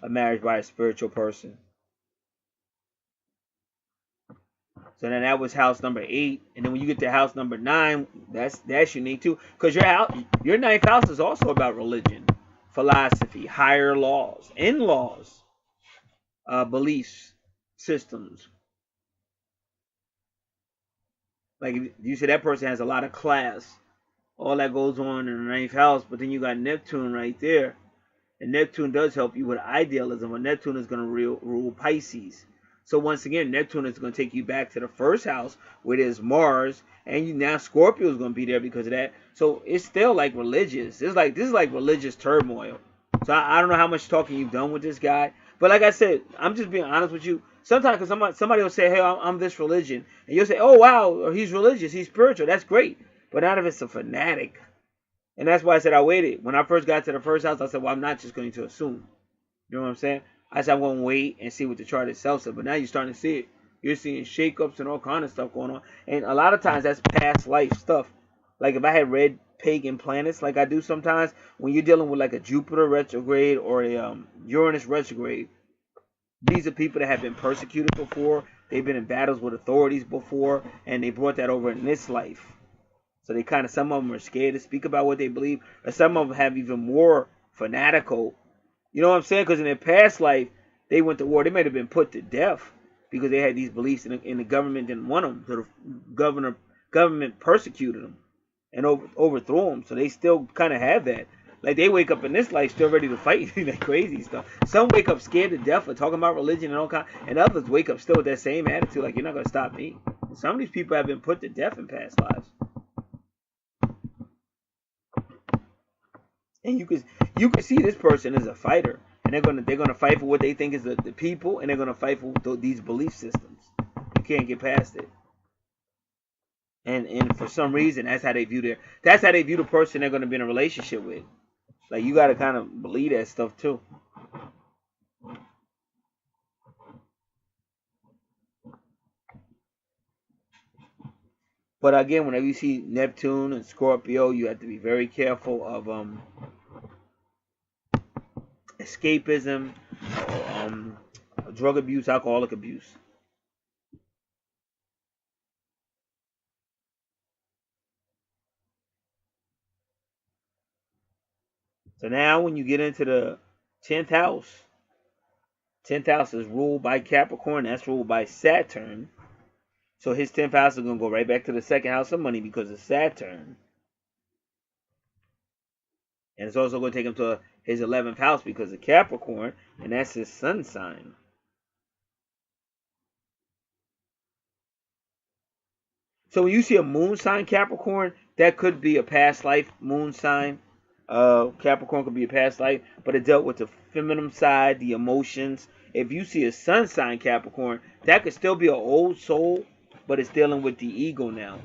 marriage by a spiritual person. So then that was house number 8, and then when you get to house number 9, that's unique too, because your ninth house is also about religion, philosophy, higher laws, in-laws, beliefs, systems. Like if you say that person has a lot of class, all that goes on in the ninth house, but then you got Neptune right there, and Neptune does help you with idealism, but Neptune is going to rule Pisces. So once again, Neptune is going to take you back to the first house where there's Mars, and now Scorpio is going to be there because of that. So it's still like religious. This is like religious turmoil. So I don't know how much talking you've done with this guy, but like I said, I'm just being honest with you. Sometimes, because somebody will say, "Hey, I'm this religion," and you'll say, "Oh wow, he's religious, he's spiritual." That's great, but not if it's a fanatic. And that's why I said I waited. When I first got to the first house, I said, well, I'm not just going to assume. You know what I'm saying? I said I'm going to wait and see what the chart itself said. But now you're starting to see it. You're seeing shakeups and all kind of stuff going on. And a lot of times that's past life stuff. Like if I had read pagan planets like I do sometimes, when you're dealing with like a Jupiter retrograde or a Uranus retrograde, these are people that have been persecuted before. They've been in battles with authorities before, and they brought that over in this life. So they kind of, some of them are scared to speak about what they believe, or some of them have even more fanatical. You know what I'm saying? Because in their past life, they went to war. They might have been put to death because they had these beliefs, and the government didn't want them. So the government persecuted them and overthrew them. So they still kind of have that. Like they wake up in this life still ready to fight that crazy stuff. Some wake up scared to death for talking about religion and all kind, and others wake up still with that same attitude, like you're not gonna stop me. And some of these people have been put to death in past lives. And you can see this person is a fighter, and they're gonna fight for what they think is the people, and they're gonna fight for these belief systems. You can't get past it. And for some reason, that's how they view the person they're gonna be in a relationship with. Like you gotta kind of believe that stuff too. But again, whenever you see Neptune and Scorpio, you have to be very careful of escapism, drug abuse, alcoholic abuse. So now when you get into the 10th house, 10th house is ruled by Capricorn, that's ruled by Saturn. So his 10th house is going to go right back to the second house of money because of Saturn. And it's also going to take him to his 11th house because of Capricorn, and that's his sun sign. So when you see a moon sign Capricorn, that could be a past life moon sign. Capricorn could be a past life, but it dealt with the feminine side, the emotions, if you see a sun sign Capricorn, that could still be an old soul, but it's dealing with the ego now.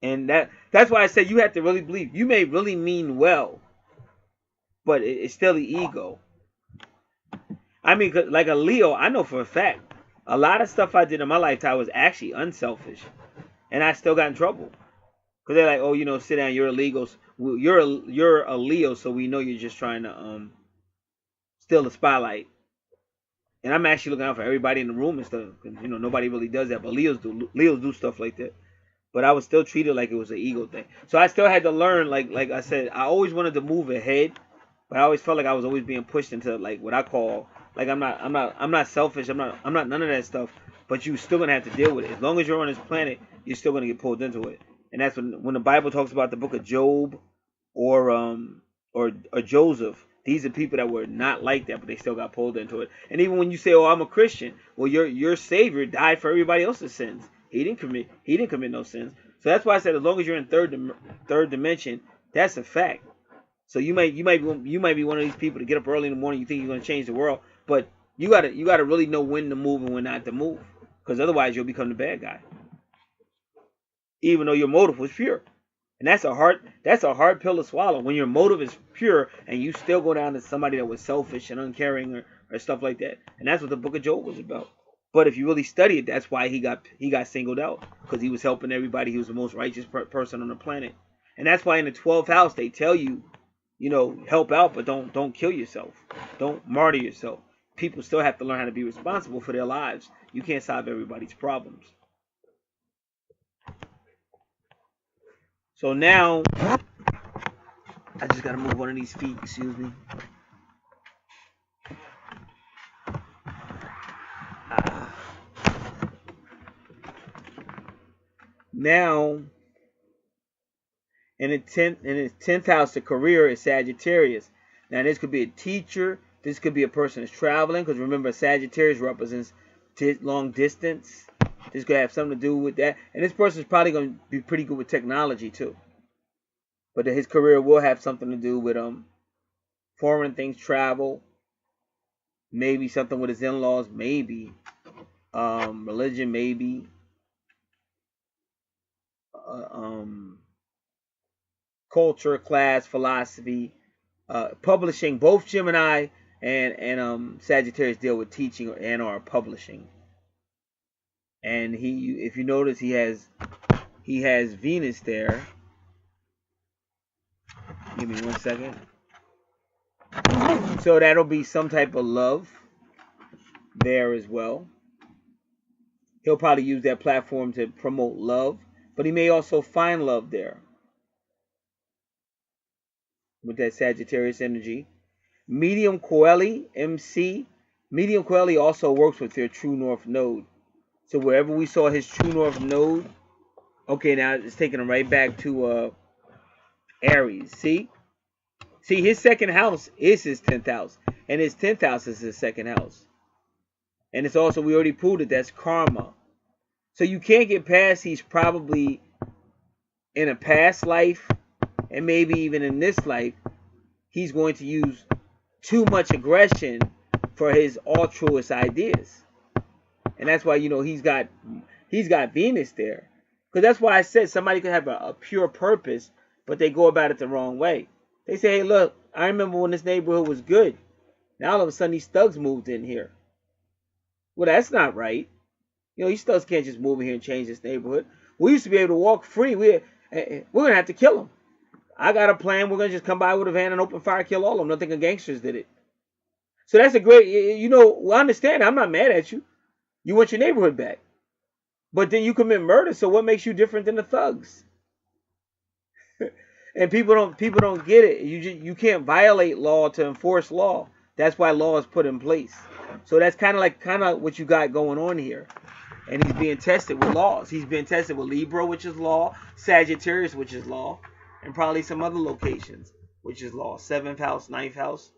And that's why I said you have to really believe. You may really mean well, but it's still the ego. I mean, like a Leo, I know for a fact, a lot of stuff I did in my lifetime was actually unselfish, and I still got in trouble. Because they're like, oh, you know, sit down, you're a Leo. You're a Leo, so we know you're just trying to steal the spotlight. And I'm actually looking out for everybody in the room and stuff. Cause, you know, nobody really does that, but Leos do stuff like that. But I was still treated like it was an ego thing. So I still had to learn, like I said, I always wanted to move ahead, but I always felt like I was always being pushed into like what I call, like I'm not selfish. I'm not none of that stuff. But you're still gonna have to deal with it. As long as you're on this planet, you're still gonna get pulled into it. And that's when the Bible talks about the book of Job or Joseph. These are people that were not like that, but they still got pulled into it. And even when you say, "Oh, I'm a Christian," well, your Savior died for everybody else's sins. He didn't commit no sins. So that's why I said, as long as you're in third dimension, that's a fact. So you might be one of these people to get up early in the morning. You think you're going to change the world, but you gotta really know when to move and when not to move, because otherwise you'll become the bad guy. Even though your motive was pure. And that's a hard pill to swallow when your motive is pure and you still go down to somebody that was selfish and uncaring or stuff like that. And that's what the book of Job was about. But if you really study it, that's why he got singled out, because he was helping everybody. He was the most righteous person on the planet. And that's why in the 12th house they tell you, you know, help out, but don't kill yourself. Don't martyr yourself. People still have to learn how to be responsible for their lives. You can't solve everybody's problems. So now, I just got to move one of these feet, excuse me. Now, in his 10th house, the career is Sagittarius. Now, this could be a teacher. This could be a person that's traveling, because remember, Sagittarius represents long distance. This could have something to do with that. And this person is probably going to be pretty good with technology, too. But his career will have something to do with foreign things, travel. Maybe something with his in-laws, maybe. Religion, maybe. Culture, class, philosophy. Publishing. Both Gemini and Sagittarius deal with teaching and or publishing. And if you notice, he has Venus there. Give me 1 second. So that'll be some type of love there as well. He'll probably use that platform to promote love, but he may also find love there with that Sagittarius energy. Medium Coeli, MC. Medium Coeli also works with their true north node. So wherever we saw his true north node, okay, now it's taking him right back to Aries. See, his second house is his 10th house, and his 10th house is his second house. And it's also, we already proved it, that's karma. So you can't get past, he's probably in a past life, and maybe even in this life, he's going to use too much aggression for his altruist ideas. And that's why, you know, he's got Venus there. Because that's why I said somebody could have a pure purpose, but they go about it the wrong way. They say, hey, look, I remember when this neighborhood was good. Now all of a sudden these thugs moved in here. Well, that's not right. You know, these thugs can't just move in here and change this neighborhood. We used to be able to walk free. We're going to have to kill them. I got a plan. We're going to just come by with a van and open fire, kill all of them. Don't think of gangsters did it. So that's a great, you know, I understand. I'm not mad at you. You want your neighborhood back. But then you commit murder, so what makes you different than the thugs? And people don't get it. You can't violate law to enforce law. That's why law is put in place. So that's kind of what you got going on here. And he's being tested with laws. He's being tested with Libra, which is law, Sagittarius, which is law, and probably some other locations, which is law. 7th house, 9th house.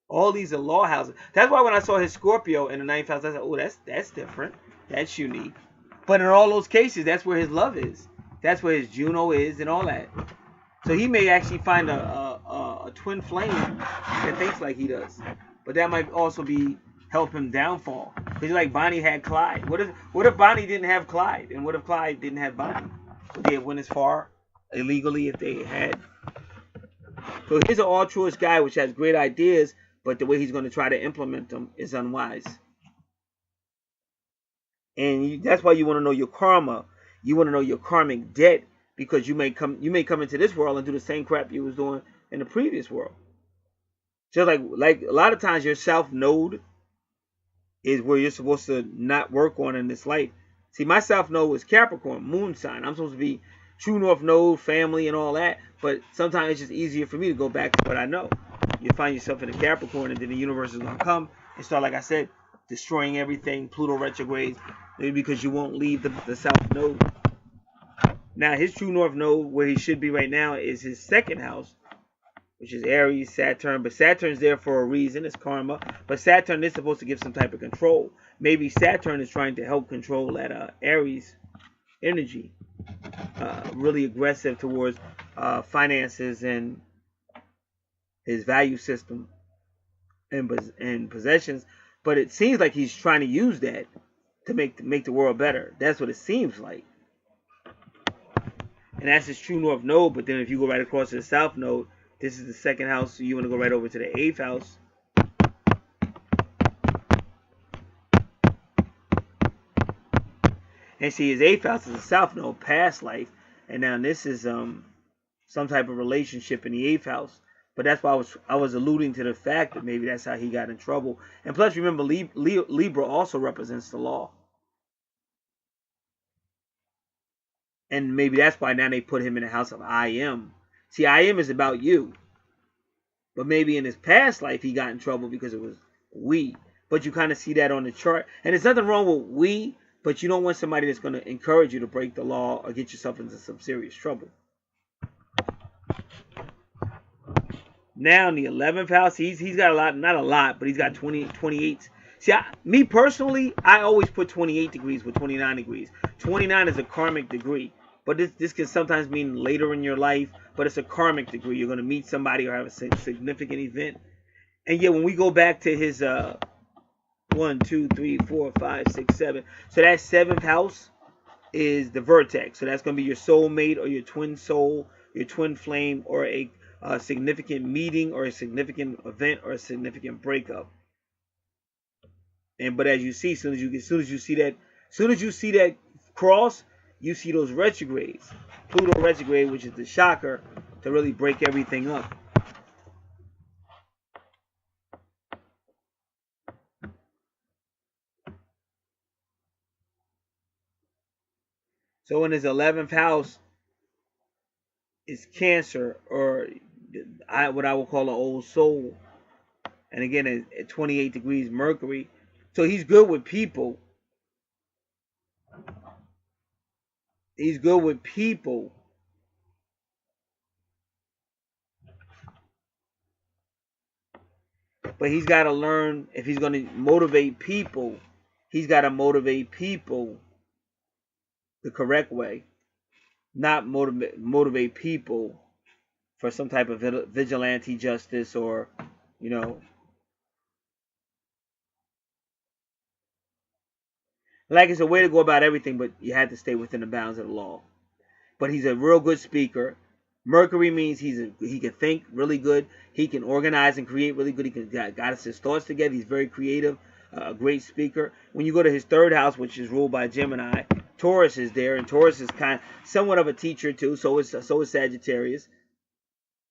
All these are law houses. That's why when I saw his Scorpio in the 9th house, I said, oh, that's different. That's unique. But in all those cases, that's where his love is. That's where his Juno is and all that. So he may actually find a a twin flame that thinks like he does. But that might also be help him downfall. Because like Bonnie had Clyde. What if Bonnie didn't have Clyde? And what if Clyde didn't have Bonnie? Would they have went as far illegally if they had? So here's an altruist guy which has great ideas, but the way he's going to try to implement them is unwise. And that's why you want to know your karma. You want to know your karmic debt, because you may come into this world and do the same crap you was doing in the previous world. Just like a lot of times your south node is where you're supposed to not work on in this life. See, my south node is Capricorn, moon sign. I'm supposed to be true north node, family, and all that. But sometimes it's just easier for me to go back to what I know. You find yourself in a Capricorn, and then the universe is going to come and start, like I said, destroying everything, Pluto retrogrades, maybe because you won't leave the south node. Now, his true north node, where he should be right now, is his second house, which is Aries, Saturn. But Saturn's there for a reason. It's karma. But Saturn is supposed to give some type of control. Maybe Saturn is trying to help control that Aries energy. Really aggressive towards finances and his value system and possessions. But it seems like he's trying to use that to make the world better. That's what it seems like. And that's his true north node. But then if you go right across to the south node, this is the second house, so you want to go right over to the 8th house. And see, his 8th house is the south node, past life. And now this is some type of relationship in the 8th house. But that's why I was alluding to the fact that maybe that's how he got in trouble. And plus, remember, Libra also represents the law. And maybe that's why now they put him in the house of I am. See, I am is about you. But maybe in his past life, he got in trouble because it was we. But you kind of see that on the chart. And there's nothing wrong with we, but you don't want somebody that's going to encourage you to break the law or get yourself into some serious trouble. Now in the 11th house, he's got a lot, not a lot, but he's got 28. See, me personally, I always put 28 degrees with 29 degrees. 29 is a karmic degree. But this can sometimes mean later in your life, but it's a karmic degree. You're going to meet somebody or have a significant event. And yeah, when we go back to his 1, 2, 3, 4, 5, 6, 7. So that 7th house is the vertex. So that's going to be your soulmate or your twin soul, your twin flame, or a significant meeting or a significant event or a significant breakup. But as you see, as soon as you see that cross, you see those retrogrades. Pluto retrograde, which is the shocker, to really break everything up. So in his 11th house is Cancer, or what I would call an old soul. And again, at 28 degrees Mercury. So he's good with people. He's good with people. But he's got to learn, if he's going to motivate people, he's got to motivate people the correct way. Not motivate people for some type of vigilante justice or, you know. Like, it's a way to go about everything, but you had to stay within the bounds of the law. But he's a real good speaker. Mercury means he can think really good. He can organize and create really good. He can got his thoughts together. He's very creative, a great speaker. When you go to his 3rd house, which is ruled by Gemini, Taurus is there, and Taurus is somewhat of a teacher too. So is Sagittarius.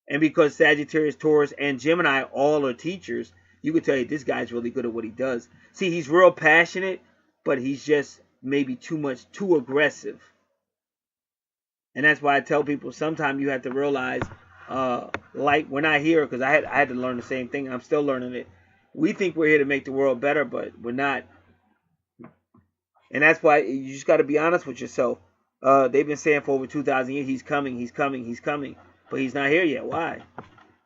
And because Sagittarius, Taurus, and Gemini all are teachers, you can tell you this guy's really good at what he does. See, he's real passionate, but he's just maybe too aggressive. And that's why I tell people sometimes you have to realize, like when I hear, because I had to learn the same thing. I'm still learning it. We think we're here to make the world better, but we're not. And that's why you just got to be honest with yourself. They've been saying for over 2,000 years, he's coming, he's coming, he's coming. But he's not here yet. Why?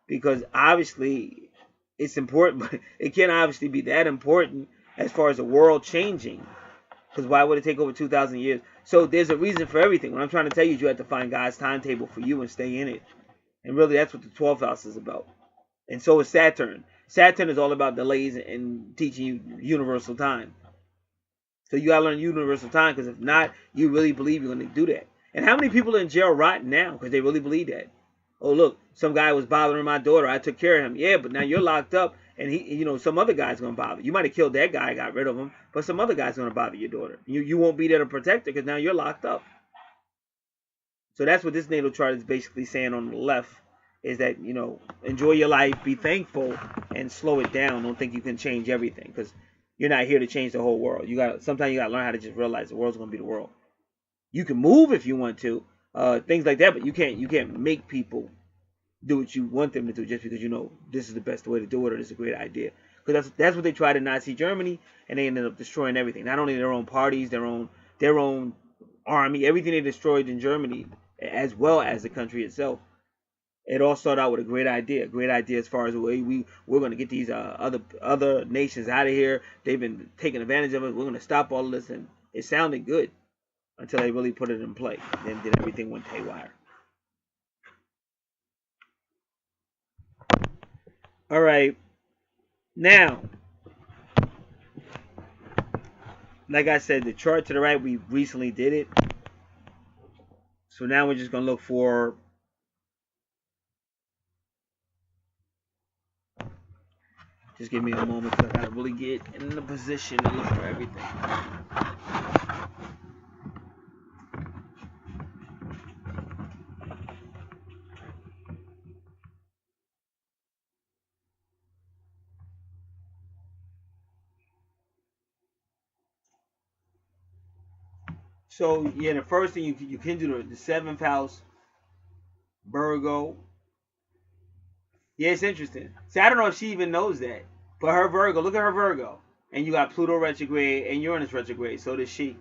Because obviously it's important, but it can't obviously be that important as far as the world changing. Because why would it take over 2,000 years? So there's a reason for everything. What I'm trying to tell you is you have to find God's timetable for you and stay in it. And really, that's what the 12th house is about. And so is Saturn. Saturn is all about delays and teaching you universal time. So you gotta learn universal time, because if not, you really believe you're gonna do that. And how many people are in jail right now because they really believe that? Oh look, some guy was bothering my daughter. I took care of him. Yeah, but now you're locked up, and some other guy's gonna bother. You might have killed that guy, got rid of him, but some other guy's gonna bother your daughter. You won't be there to protect her because now you're locked up. So that's what this natal chart is basically saying on the left, is that, enjoy your life, be thankful, and slow it down. Don't think you can change everything, because you're not here to change the whole world. Sometimes you gotta learn how to just realize the world's gonna be the world. You can move if you want to, things like that, but you can't make people do what you want them to do just because this is the best way to do it, or this is a great idea. Because that's what they tried in Nazi Germany, and they ended up destroying everything. Not only their own parties, their own army, everything they destroyed in Germany, as well as the country itself. It all started out with a great idea. As far as we're going to get these other nations out of here. They've been taking advantage of it. We're going to stop all of this, and it sounded good until they really put it in play. Then everything went haywire. All right, now, like I said, the chart to the right, we recently did it. So now we're just going to look for just give me a moment, because I got to really get in the position to look for everything. So yeah, the first thing you can do, the 7th house, Virgo. Yeah, it's interesting. See, I don't know if she even knows that, but her Virgo, look at her Virgo, and you got Pluto retrograde and Uranus retrograde. So does she.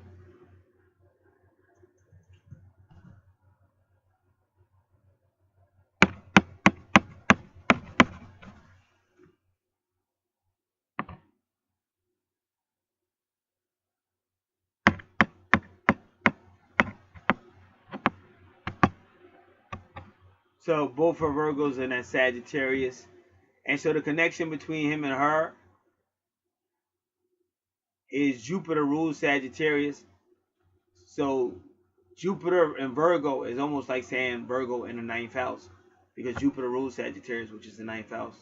So both her Virgos are that Sagittarius, and so the connection between him and her is Jupiter rules Sagittarius. So Jupiter in Virgo is almost like saying Virgo in the 9th house, because Jupiter rules Sagittarius, which is the 9th house.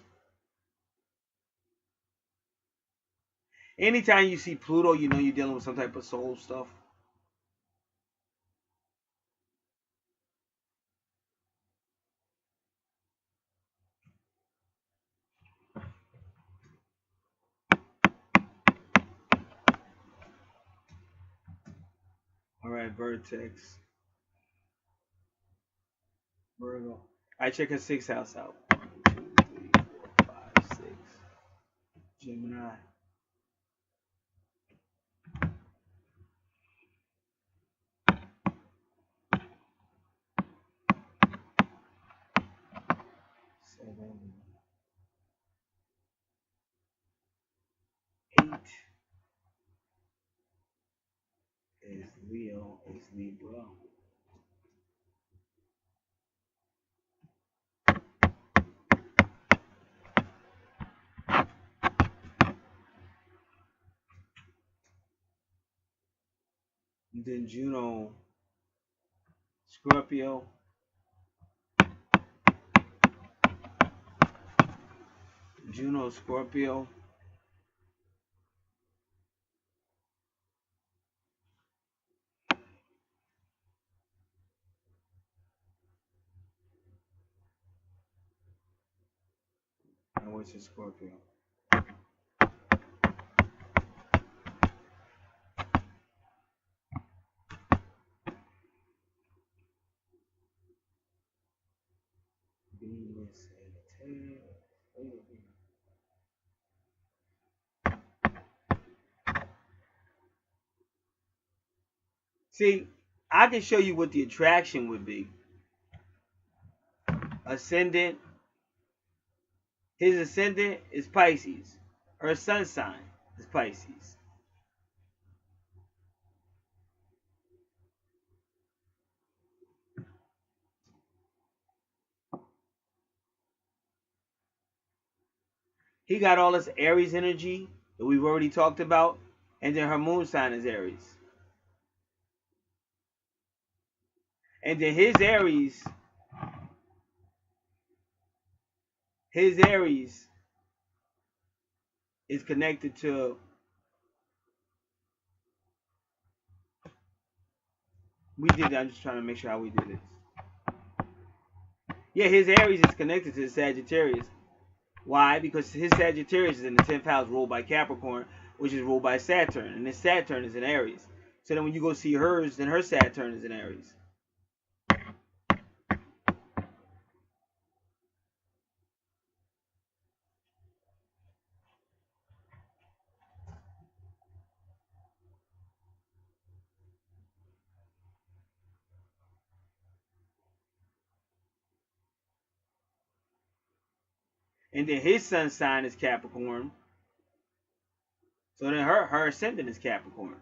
Anytime you see Pluto, you know you're dealing with some type of soul stuff. All right, Vertex, Virgo. All right, check her 6th house out. 1, 2, 3, 4, 5, 6. Gemini. Seven, 8 is Leo, is Libra. And then Juno, Scorpio. Juno, Scorpio. And what's your Scorpio? Venus and See, I can show you what the attraction would be. Ascendant. His ascendant is Pisces. Her sun sign is Pisces. He got all this Aries energy that we've already talked about, and then her moon sign is Aries. And then his Aries is connected to, we did that, I'm just trying to make sure how we did it. Yeah, his Aries is connected to the Sagittarius. Why? Because his Sagittarius is in the 10th house ruled by Capricorn, which is ruled by Saturn. And this Saturn is in Aries. So then when you go see hers, then her Saturn is in Aries. And then his sun sign is Capricorn. So then her ascendant is Capricorn.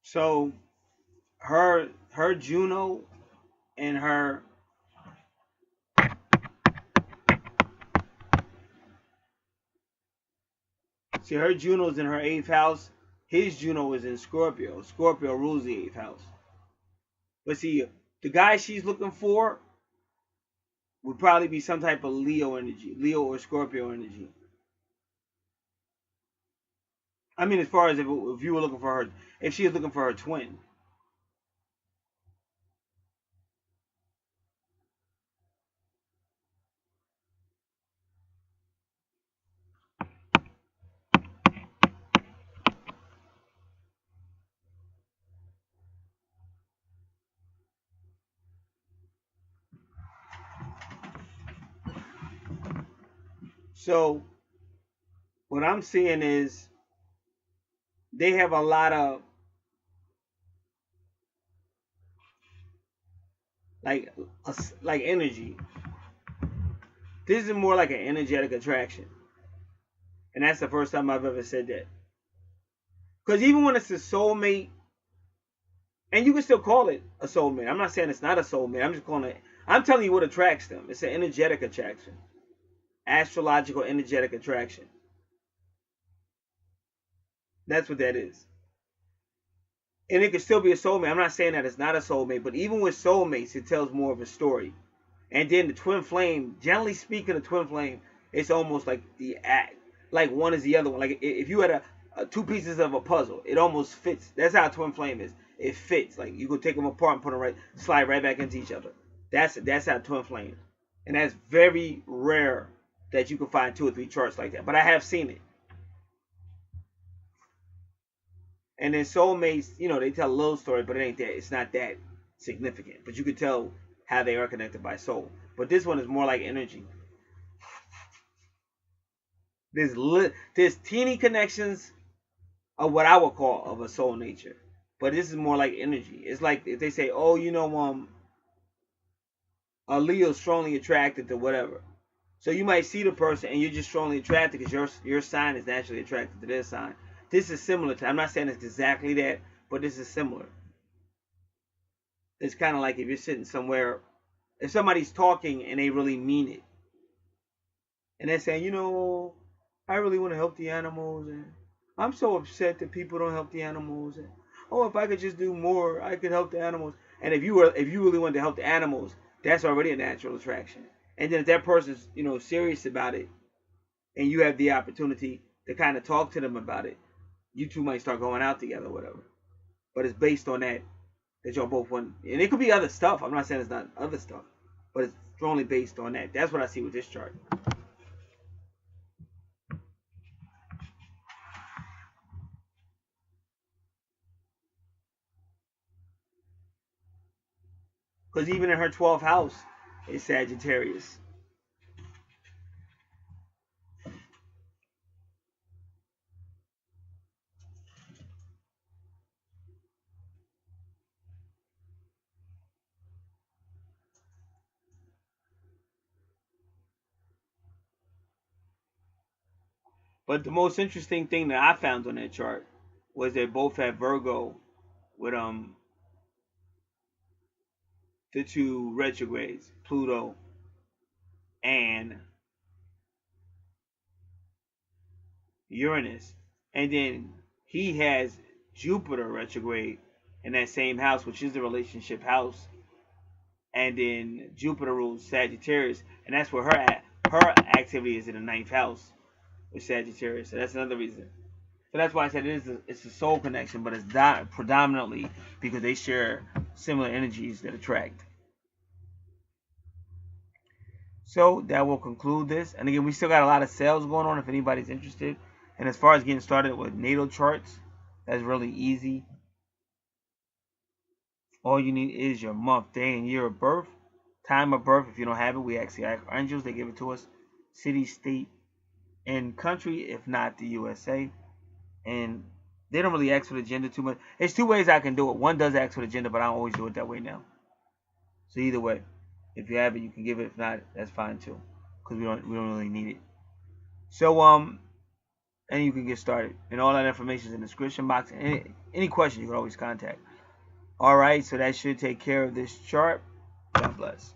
So her Juno and her her Juno's in her 8th house. His Juno is in Scorpio. Scorpio rules the 8th house. But see, the guy she's looking for would probably be some type of Leo energy, Leo or Scorpio energy. I mean, as far as if you were looking for her, if she was looking for her twin. So what I'm seeing is they have a lot of like energy. This is more like an energetic attraction, and that's the first time I've ever said that. Because even when it's a soulmate, and you can still call it a soulmate. I'm not saying it's not a soulmate. I'm just calling it. I'm telling you what attracts them. It's an energetic attraction, astrological energetic attraction. That's what that is. And it could still be a soulmate. I'm not saying that it's not a soulmate, but even with soulmates, it tells more of a story. And then the twin flame, generally speaking, the twin flame, it's almost like the act, like one is the other one. Like if you had two pieces of a puzzle, it almost fits. That's how a twin flame is. It fits. Like you could take them apart and put them right, slide right back into each other. That's how twin flame. And that's very rare that you can find 2 or 3 charts like that. But I have seen it. And then soulmates, they tell a little story, but it ain't that. It's not that significant. But you could tell how they are connected by soul. But this one is more like energy. There's teeny connections of what I would call of a soul nature. But this is more like energy. It's like if they say, oh, a Leo's strongly attracted to whatever. So you might see the person and you're just strongly attracted because your sign is naturally attracted to their sign. This is similar to, I'm not saying it's exactly that, but this is similar. It's kind of like if you're sitting somewhere, if somebody's talking and they really mean it, and they're saying, I really want to help the animals, and I'm so upset that people don't help the animals, and oh, if I could just do more, I could help the animals. And if you really want to help the animals, that's already a natural attraction. And then if that person's serious about it, and you have the opportunity, to kind of talk to them about it, you two might start going out together, or whatever. But it's based on that y'all both want, and it could be other stuff. I'm not saying it's not other stuff, but it's strongly based on that. That's what I see with this chart. Because even in her 12th house is Sagittarius. But the most interesting thing that I found on that chart was they both had Virgo with the two retrogrades, Pluto and Uranus. And then he has Jupiter retrograde in that same house, which is the relationship house. And then Jupiter rules Sagittarius, and that's where her activity is in the 9th house with Sagittarius. So that's another reason. So that's why I said it's a soul connection, but it's not predominantly because they share similar energies that attract. So that will conclude this. And again, we still got a lot of sales going on if anybody's interested. And as far as getting started with natal charts, that's really easy. All you need is your month, day, and year of birth. Time of birth, if you don't have it, we ask the Archangels. They give it to us. City, state, and country, if not the USA. And they don't really ask for the gender too much. There's two ways I can do it. One does ask for the gender, but I don't always do it that way now. So either way, if you have it, you can give it. If not, that's fine too, because we don't really need it. So and you can get started. And all that information is in the description box. Any question, you can always contact. All right, so that should take care of this chart. God bless.